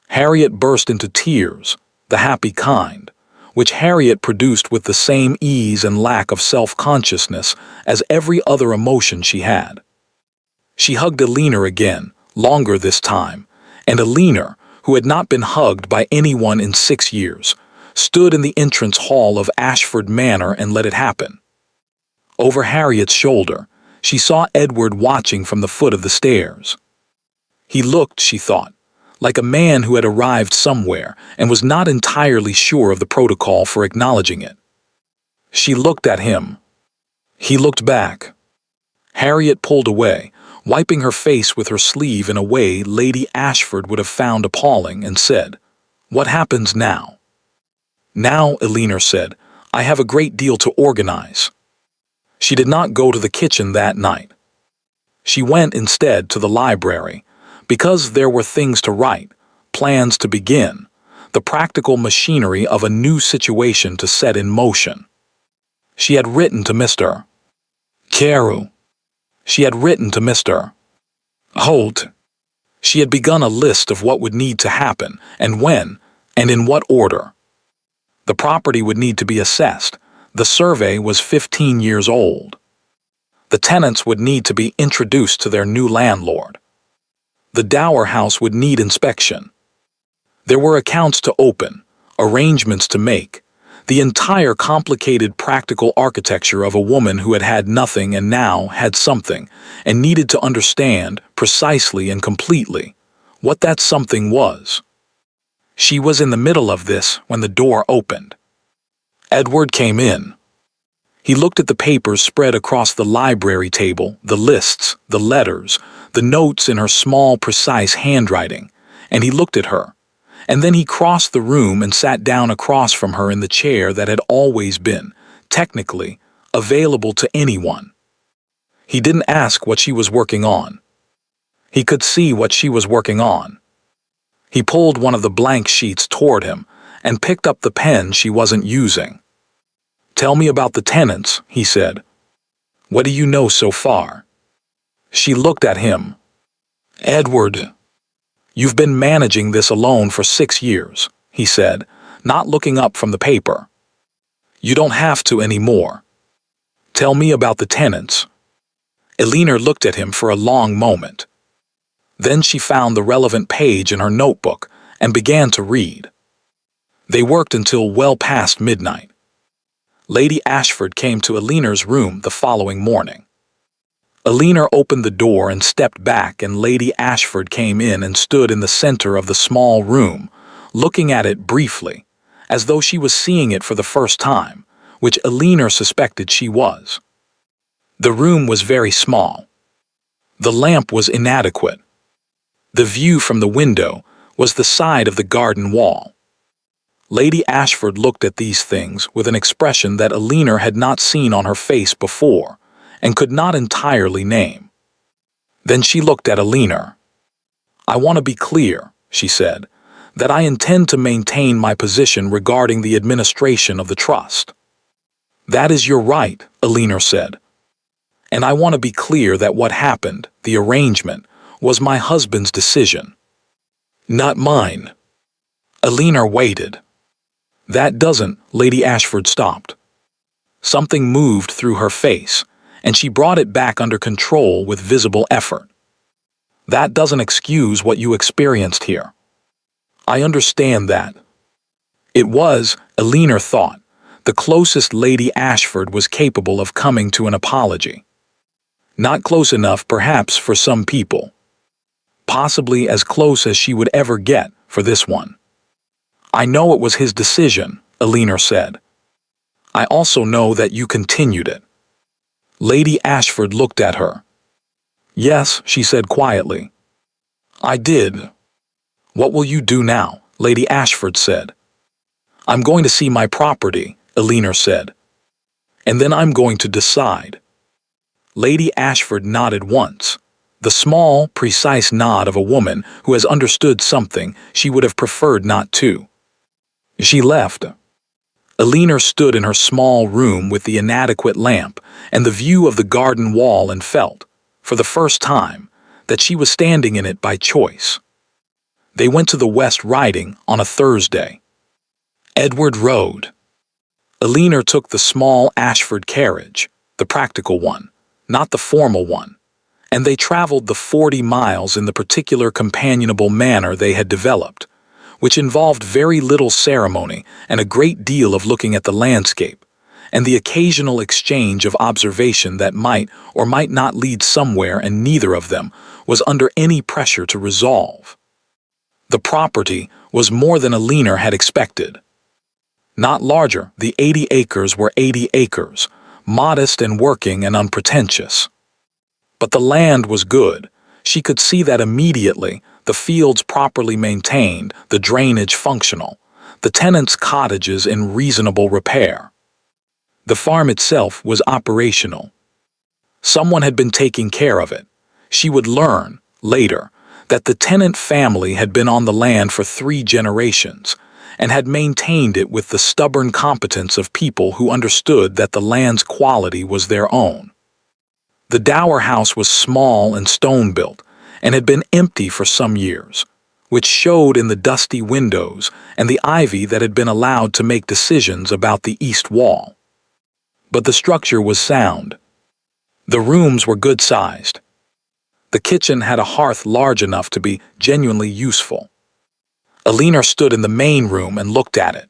Harriet burst into tears, the happy kind, which Harriet produced with the same ease and lack of self-consciousness as every other emotion she had. She hugged Eleanor again, longer this time, and Eleanor, who had not been hugged by anyone in 6 years, stood in the entrance hall of Ashford Manor and let it happen. Over Harriet's shoulder, she saw Edward watching from the foot of the stairs. He looked, she thought, like a man who had arrived somewhere and was not entirely sure of the protocol for acknowledging it. She looked at him. He looked back. Harriet pulled away, wiping her face with her sleeve in a way Lady Ashford would have found appalling, and said, "What happens now?" "Now," Eleanor said, "I have a great deal to organize." She did not go to the kitchen that night. She went instead to the library, because there were things to write, plans to begin, the practical machinery of a new situation to set in motion. She had written to Mr. Carew. She had written to Mr. Holt. She had begun a list of what would need to happen, and when, and in what order. The property would need to be assessed. The survey was 15 years old. The tenants would need to be introduced to their new landlord. The dower house would need inspection. There were accounts to open, arrangements to make, the entire complicated practical architecture of a woman who had had nothing and now had something, and needed to understand, precisely and completely, what that something was. She was in the middle of this when the door opened. Edward came in. He looked at the papers spread across the library table, the lists, the letters, the notes in her small, precise handwriting, and he looked at her. And then he crossed the room and sat down across from her in the chair that had always been, technically, available to anyone. He didn't ask what she was working on. He could see what she was working on. He pulled one of the blank sheets toward him and picked up the pen she wasn't using. "Tell me about the tenants," he said. "What do you know so far?" She looked at him. "Edward, you've been managing this alone for 6 years," he said, not looking up from the paper. "You don't have to anymore. Tell me about the tenants." Eleanor looked at him for a long moment. Then she found the relevant page in her notebook and began to read. They worked until well past midnight. Lady Ashford came to Eleanor's room the following morning. Eleanor opened the door and stepped back, and Lady Ashford came in and stood in the center of the small room, looking at it briefly, as though she was seeing it for the first time, which Eleanor suspected she was. The room was very small. The lamp was inadequate. The view from the window, was the side of the garden wall. Lady Ashford looked at these things with an expression that Alina had not seen on her face before and could not entirely name. Then she looked at Alina. "I want to be clear," she said, "that I intend to maintain my position regarding the administration of the trust." "That is your right," Alina said. "And I want to be clear that what happened, the arrangement, was my husband's decision, not mine." Alina waited. "That doesn't," Lady Ashford stopped. Something moved through her face, and she brought it back under control with visible effort. "That doesn't excuse what you experienced here. I understand that." It was, Alina thought, the closest Lady Ashford was capable of coming to an apology. Not close enough, perhaps, for some people. Possibly as close as she would ever get for this one. "I know it was his decision," Alina said. "I also know that you continued it." Lady Ashford looked at her. "Yes," she said quietly. "I did." "What will you do now?" Lady Ashford said. "I'm going to see my property," Alina said. "And then I'm going to decide." Lady Ashford nodded once, the small, precise nod of a woman who has understood something she would have preferred not to. She left. Alina stood in her small room with the inadequate lamp and the view of the garden wall and felt, for the first time, that she was standing in it by choice. They went to the West Riding on a Thursday. Edward rode. Alina took the small Ashford carriage, the practical one, not the formal one, and they traveled the 40 miles in the particular companionable manner they had developed, which involved very little ceremony and a great deal of looking at the landscape, and the occasional exchange of observation that might or might not lead somewhere, and neither of them was under any pressure to resolve. The property was more than Alina had expected. Not larger, the 80 acres were 80 acres, modest and working and unpretentious. But the land was good. She could see that immediately, the fields properly maintained, the drainage functional, the tenants' cottages in reasonable repair. The farm itself was operational. Someone had been taking care of it. She would learn, later, that the tenant family had been on the land for 3 generations and had maintained it with the stubborn competence of people who understood that the land's quality was their own. The dower house was small and stone-built and had been empty for some years, which showed in the dusty windows and the ivy that had been allowed to make decisions about the east wall. But the structure was sound. The rooms were good-sized. The kitchen had a hearth large enough to be genuinely useful. Alina stood in the main room and looked at it.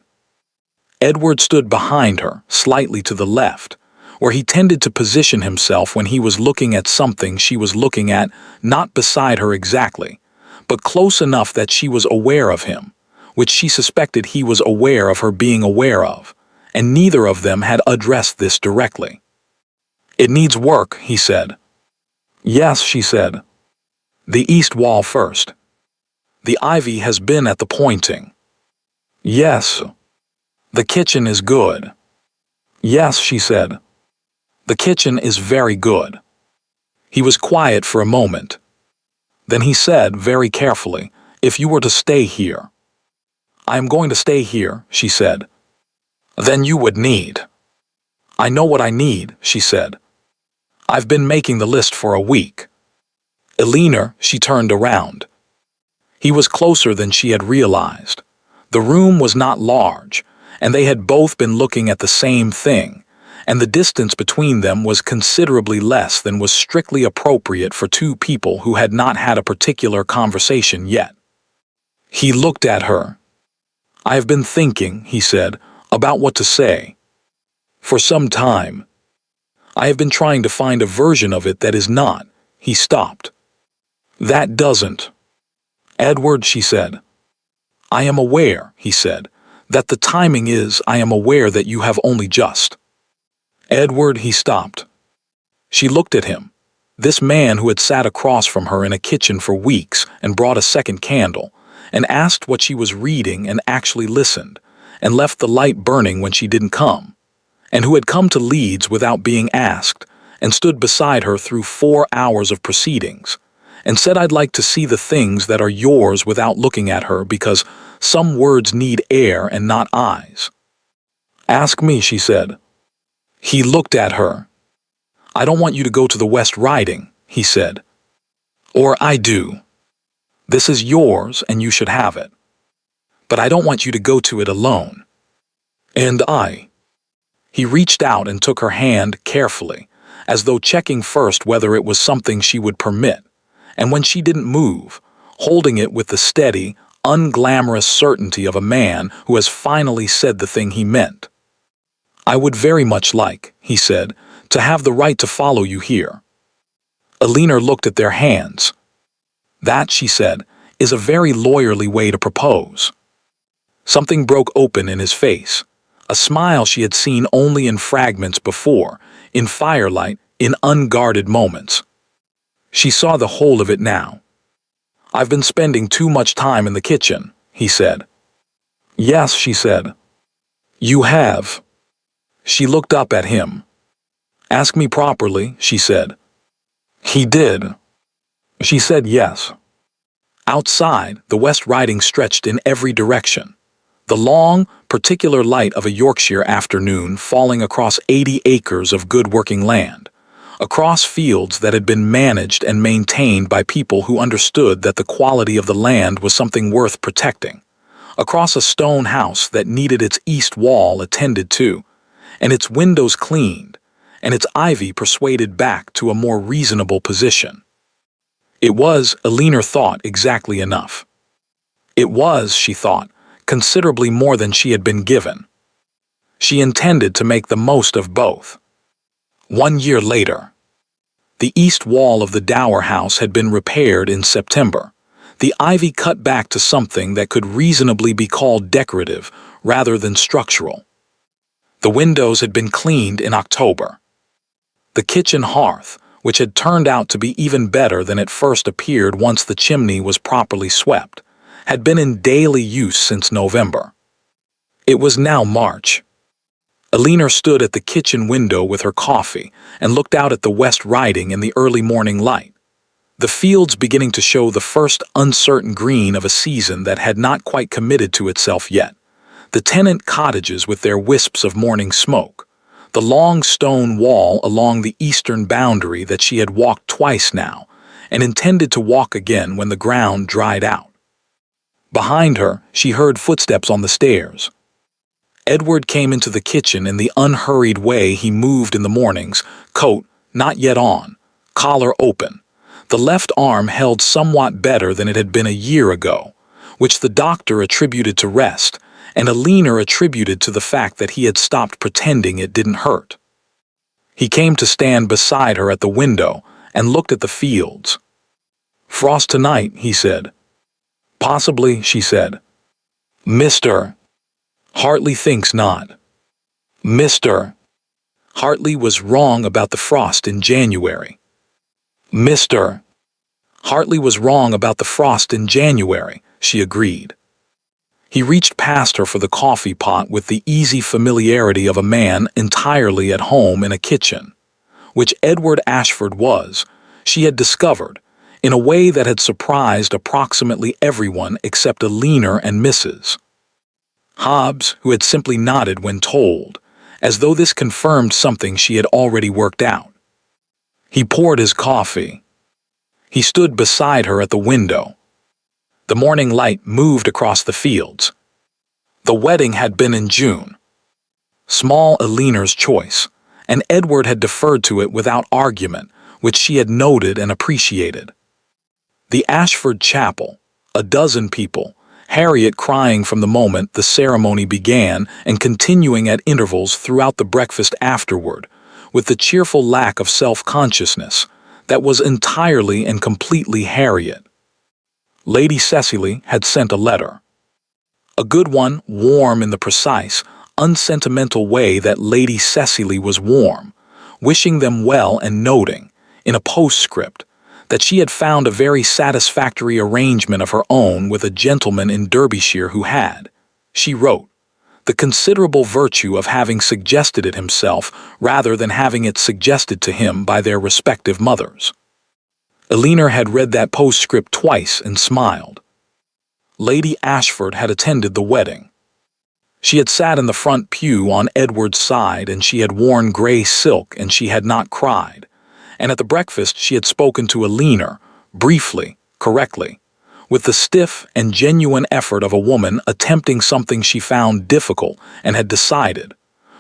Edward stood behind her, slightly to the left, where he tended to position himself when he was looking at something she was looking at, not beside her exactly, but close enough that she was aware of him, which she suspected he was aware of her being aware of, and neither of them had addressed this directly. "It needs work," he said. "Yes," she said. "The east wall first. The ivy has been at the pointing." "Yes." "The kitchen is good." "Yes," she said. "The kitchen is very good." He was quiet for a moment. Then he said very carefully, "If you were to stay here." "I am going to stay here," she said. "Then you would need." "I know what I need," she said. "I've been making the list for a week." Alina, she turned around. He was closer than she had realized. The room was not large, and they had both been looking at the same thing, and the distance between them was considerably less than was strictly appropriate for 2 people who had not had a particular conversation yet. He looked at her. "I have been thinking," he said, "about what to say. For some time. I have been trying to find a version of it that is not." He stopped. "That doesn't." "Edward," she said. "I am aware," he said, "that the timing is. I am aware that you have only just." "Edward," he stopped. She looked at him. This man who had sat across from her in a kitchen for weeks and brought a second candle, and asked what she was reading and actually listened, and left the light burning when she didn't come, and who had come to Leeds without being asked, and stood beside her through 4 hours of proceedings, and said I'd like to see the things that are yours without looking at her because some words need air and not eyes. Ask me, she said. He looked at her. I don't want you to go to the West Riding, he said. Or I do. This is yours and you should have it. But I don't want you to go to it alone. And I. He reached out and took her hand carefully, as though checking first whether it was something she would permit, and when she didn't move, holding it with the steady, unglamorous certainty of a man who has finally said the thing he meant. I would very much like, he said, to have the right to follow you here. Alina looked at their hands. That, she said, is a very lawyerly way to propose. Something broke open in his face, a smile she had seen only in fragments before, in firelight, in unguarded moments. She saw the whole of it now. I've been spending too much time in the kitchen, he said. Yes, she said. You have. She looked up at him. Ask me properly, she said. He did. She said yes. Outside, the West Riding stretched in every direction. The long, particular light of a Yorkshire afternoon falling across 80 acres of good working land, across fields that had been managed and maintained by people who understood that the quality of the land was something worth protecting, across a stone house that needed its east wall attended to, and its windows cleaned, and its ivy persuaded back to a more reasonable position. It was, Alina thought, exactly enough. It was, she thought, considerably more than she had been given. She intended to make the most of both. 1 year later. The east wall of the dower house had been repaired in September, the ivy cut back to something that could reasonably be called decorative rather than structural. The windows had been cleaned in October. The kitchen hearth, which had turned out to be even better than it first appeared once the chimney was properly swept, had been in daily use since November. It was now March. Alina stood at the kitchen window with her coffee and looked out at the West Riding in the early morning light, the fields beginning to show the first uncertain green of a season that had not quite committed to itself yet, the tenant cottages with their wisps of morning smoke, the long stone wall along the eastern boundary that she had walked twice now and intended to walk again when the ground dried out. Behind her, she heard footsteps on the stairs. Edward came into the kitchen in the unhurried way he moved in the mornings, coat not yet on, collar open, the left arm held somewhat better than it had been a year ago, which the doctor attributed to rest, and Alina attributed to the fact that he had stopped pretending it didn't hurt. He came to stand beside her at the window and looked at the fields. Frost tonight, he said. Possibly, she said. Mr. Hartley thinks not. Mr. Hartley was wrong about the frost in January. Mr. Hartley was wrong about the frost in January, she agreed. He reached past her for the coffee pot with the easy familiarity of a man entirely at home in a kitchen, which Edward Ashford was, she had discovered, in a way that had surprised approximately everyone except Alina and Mrs. Hobbs, who had simply nodded when told, as though this confirmed something she had already worked out. He poured his coffee. He stood beside her at the window. The morning light moved across the fields. The wedding had been in June. Small Alina's choice, and Edward had deferred to it without argument, which she had noted and appreciated. The Ashford Chapel, a dozen people, Harriet crying from the moment the ceremony began and continuing at intervals throughout the breakfast afterward, with the cheerful lack of self-consciousness that was entirely and completely Harriet. Lady Cecily had sent a letter. A good one, warm in the precise, unsentimental way that Lady Cecily was warm, wishing them well and noting, in a postscript, that she had found a very satisfactory arrangement of her own with a gentleman in Derbyshire who had, she wrote, the considerable virtue of having suggested it himself rather than having it suggested to him by their respective mothers. Elinor had read that postscript twice and smiled. Lady Ashford had attended the wedding. She had sat in the front pew on Edward's side, and she had worn grey silk, and she had not cried. And at the breakfast she had spoken to Elinor, briefly, correctly, with the stiff and genuine effort of a woman attempting something she found difficult and had decided,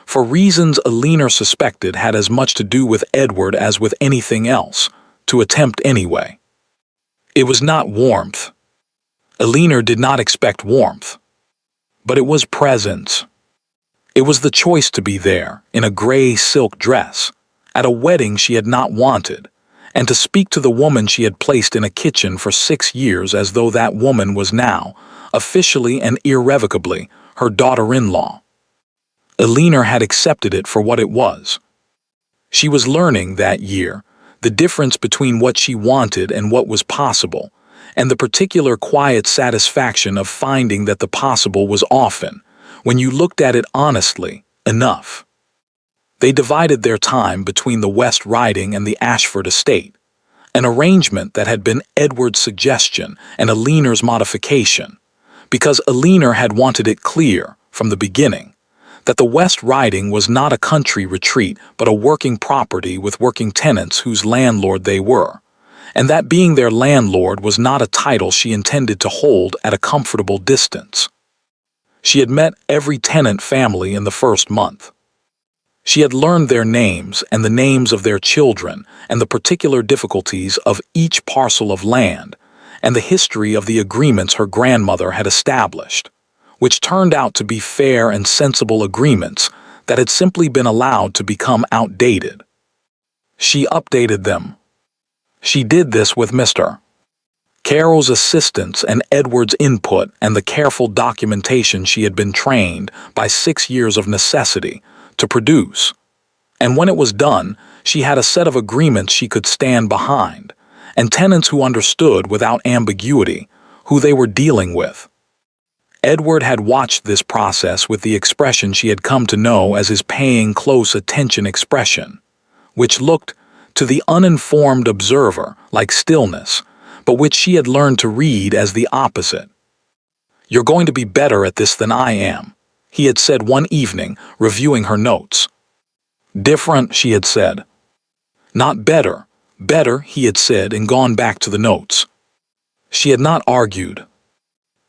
for reasons Elinor suspected had as much to do with Edward as with anything else, to attempt anyway. It was not warmth. Elinor did not expect warmth. But it was presence. It was the choice to be there, in a grey silk dress, at a wedding she had not wanted, and to speak to the woman she had placed in a kitchen for 6 years as though that woman was now, officially and irrevocably, her daughter-in-law. Elinor had accepted it for what it was. She was learning that year the difference between what she wanted and what was possible, and the particular quiet satisfaction of finding that the possible was often, when you looked at it honestly, enough. They divided their time between the West Riding and the Ashford estate, an arrangement that had been Edward's suggestion and Elinor's modification, because Elinor had wanted it clear, from the beginning, that the West Riding was not a country retreat but a working property with working tenants whose landlord they were, and that being their landlord was not a title she intended to hold at a comfortable distance. She had met every tenant family in the first month. She had learned their names and the names of their children and the particular difficulties of each parcel of land and the history of the agreements her grandmother had established, which turned out to be fair and sensible agreements that had simply been allowed to become outdated. She updated them. She did this with Mr. Carroll's assistance and Edward's input and the careful documentation she had been trained by 6 years of necessity to produce. And when it was done, she had a set of agreements she could stand behind, and tenants who understood without ambiguity who they were dealing with. Edward had watched this process with the expression she had come to know as his paying close attention expression, which looked, to the uninformed observer, like stillness, but which she had learned to read as the opposite. "You're going to be better at this than I am," he had said one evening, reviewing her notes. "Different," she had said. "Not better. Better," he had said, and gone back to the notes. She had not argued.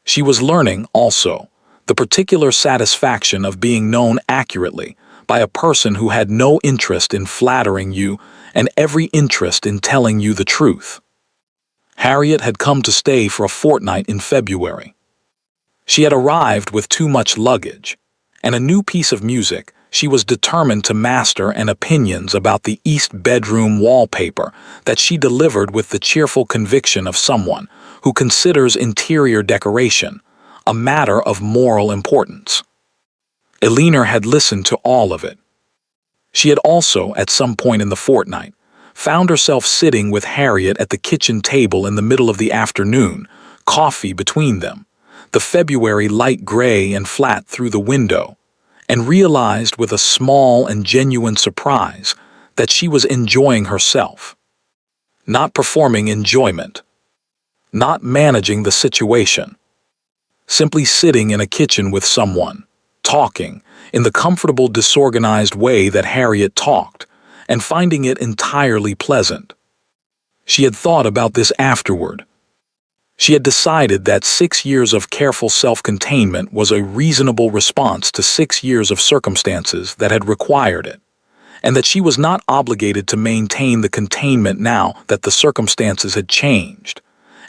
She was learning, also, the particular satisfaction of being known accurately by a person who had no interest in flattering you and every interest in telling you the truth. Harriet had come to stay for a fortnight in February. She had arrived with too much luggage, and a new piece of music she was determined to master, and opinions about the East bedroom wallpaper that she delivered with the cheerful conviction of someone who considers interior decoration a matter of moral importance. Elinor had listened to all of it. She had also, at some point in the fortnight, found herself sitting with Harriet at the kitchen table in the middle of the afternoon, coffee between them, the February light gray and flat through the window, and realized with a small and genuine surprise that she was enjoying herself. Not performing enjoyment. Not managing the situation. Simply sitting in a kitchen with someone, talking, in the comfortable disorganized way that Harriet talked, and finding it entirely pleasant. She had thought about this afterward. She had decided that 6 years of careful self-containment was a reasonable response to 6 years of circumstances that had required it, and that she was not obligated to maintain the containment now that the circumstances had changed,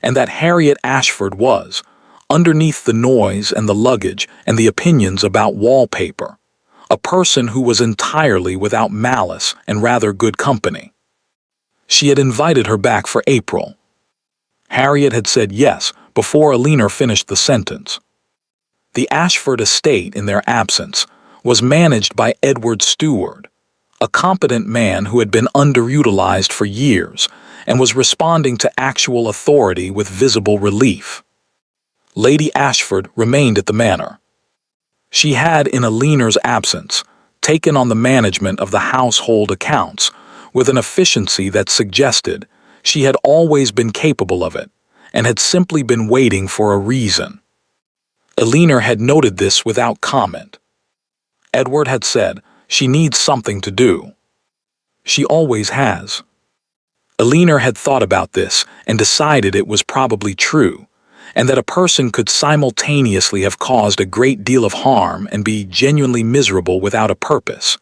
and that Harriet Ashford was, underneath the noise and the luggage and the opinions about wallpaper, a person who was entirely without malice and rather good company. She had invited her back for April. Harriet had said yes before Elinor finished the sentence. The Ashford estate, in their absence, was managed by Edward's steward, a competent man who had been underutilized for years and was responding to actual authority with visible relief. Lady Ashford remained at the manor. She had, in Aliner's absence, taken on the management of the household accounts with an efficiency that suggested she had always been capable of it and had simply been waiting for a reason. Aliner had noted this without comment. Edward had said, "She needs something to do." She always has. Aliner had thought about this and decided it was probably true, and that a person could simultaneously have caused a great deal of harm and be genuinely miserable without a purpose,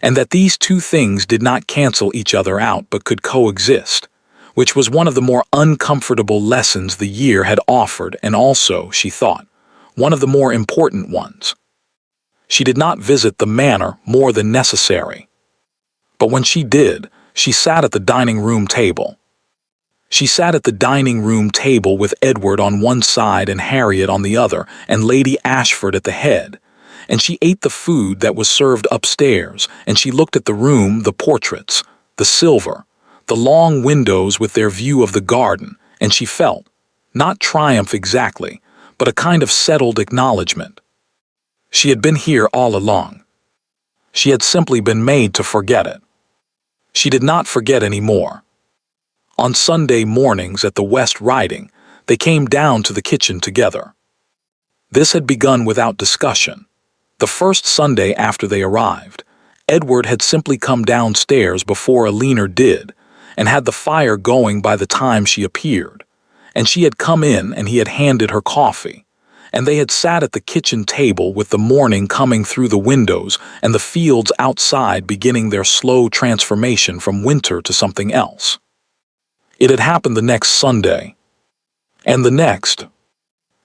and that these two things did not cancel each other out but could coexist, which was one of the more uncomfortable lessons the year had offered, and also, she thought, one of the more important ones. She did not visit the manor more than necessary. But when she did, she sat at the dining room table. She sat at the dining room table with Edward on one side and Harriet on the other, and Lady Ashford at the head, and she ate the food that was served upstairs, and she looked at the room, the portraits, the silver, the long windows with their view of the garden, and she felt, not triumph exactly, but a kind of settled acknowledgement. She had been here all along. She had simply been made to forget it. She did not forget any more. On Sunday mornings at the West Riding, they came down to the kitchen together. This had begun without discussion. The first Sunday after they arrived, Edward had simply come downstairs before Aliner did, and had the fire going by the time she appeared, and she had come in and he had handed her coffee, and they had sat at the kitchen table with the morning coming through the windows and the fields outside beginning their slow transformation from winter to something else. It had happened the next Sunday, and the next.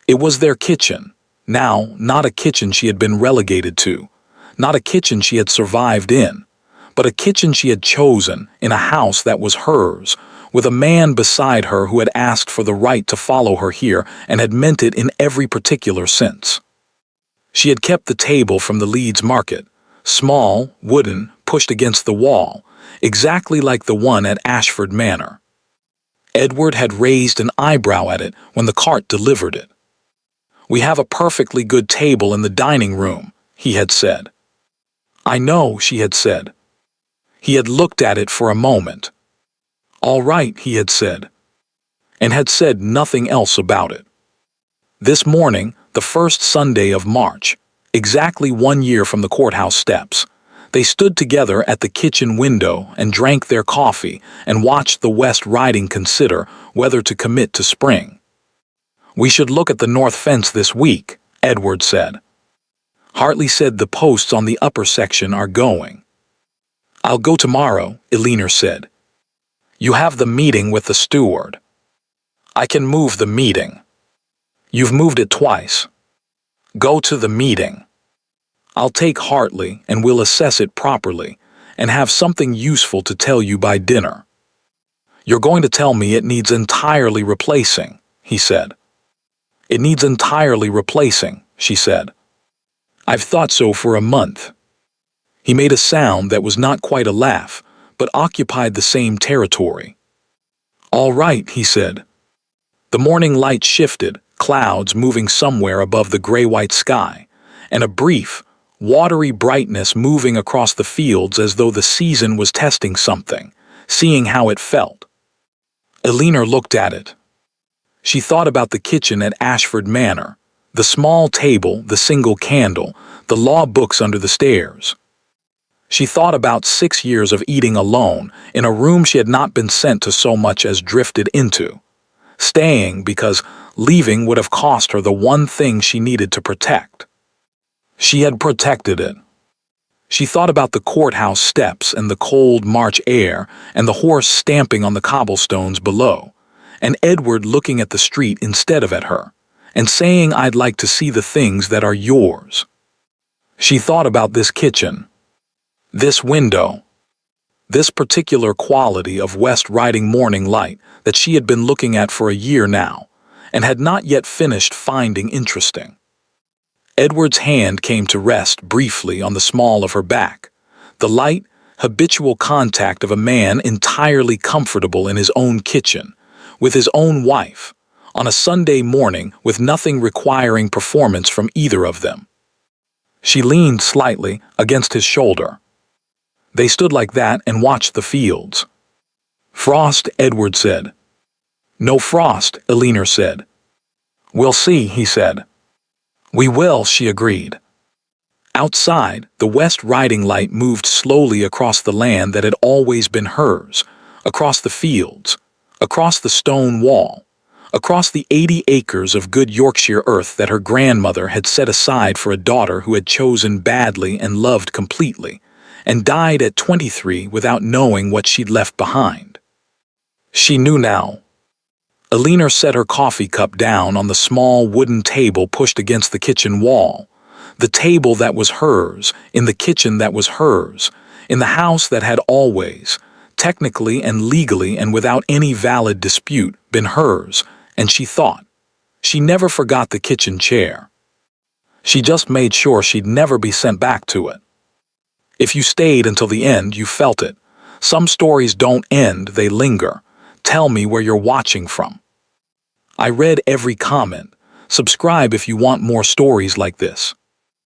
It was their kitchen, now not a kitchen she had been relegated to, not a kitchen she had survived in, but a kitchen she had chosen in a house that was hers, with a man beside her who had asked for the right to follow her here and had meant it in every particular sense. She had kept the table from the Leeds market, small, wooden, pushed against the wall, exactly like the one at Ashford Manor. Edward had raised an eyebrow at it when the cart delivered it. "We have a perfectly good table in the dining room," he had said. "I know," she had said. He had looked at it for a moment. "All right," he had said, and had said nothing else about it. This morning, the first Sunday of March, exactly 1 year from the courthouse steps, they stood together at the kitchen window and drank their coffee and watched the West Riding consider whether to commit to spring. "We should look at the north fence this week," Edward said. Hartley said the posts on the upper section are going. "I'll go tomorrow," Aliner said. "You have the meeting with the steward." "I can move the meeting." "You've moved it twice." "Go to the meeting." "I'll take Hartley and we'll assess it properly and have something useful to tell you by dinner." "You're going to tell me it needs entirely replacing," he said. "It needs entirely replacing," she said. "I've thought so for a month." He made a sound that was not quite a laugh, but occupied the same territory. "All right," he said. The morning light shifted, clouds moving somewhere above the gray-white sky, and a brief, watery brightness moving across the fields as though the season was testing something, seeing how it felt. Aliner looked at it. She thought about the kitchen at Ashford Manor, the small table, the single candle, the law books under the stairs. She thought about 6 years of eating alone in a room she had not been sent to so much as drifted into, staying because leaving would have cost her the one thing she needed to protect. She had protected it. She thought about the courthouse steps and the cold March air and the horse stamping on the cobblestones below, and Edward looking at the street instead of at her, and saying, "I'd like to see the things that are yours." She thought about this kitchen, this window, this particular quality of West Riding morning light that she had been looking at for a year now, and had not yet finished finding interesting. Edward's hand came to rest briefly on the small of her back. The light habitual contact of a man entirely comfortable in his own kitchen, with his own wife, on a Sunday morning with nothing requiring performance from either of them. She leaned slightly against his shoulder. They stood like that and watched the fields. "Frost," Edward said. "No frost," Eleanor said. "We'll see," he said. "We will," she agreed. Outside, the West Riding Light moved slowly across the land that had always been hers, across the fields, across the stone wall, across the 80 acres of good Yorkshire earth that her grandmother had set aside for a daughter who had chosen badly and loved completely, and died at 23 without knowing what she'd left behind. She knew now. Eleanor set her coffee cup down on the small wooden table pushed against the kitchen wall, the table that was hers, in the kitchen that was hers, in the house that had always, technically and legally and without any valid dispute, been hers, and she thought. She never forgot the kitchen chair. She just made sure she'd never be sent back to it. If you stayed until the end, you felt it. Some stories don't end, they linger. Tell me where you're watching from. I read every comment. Subscribe if you want more stories like this.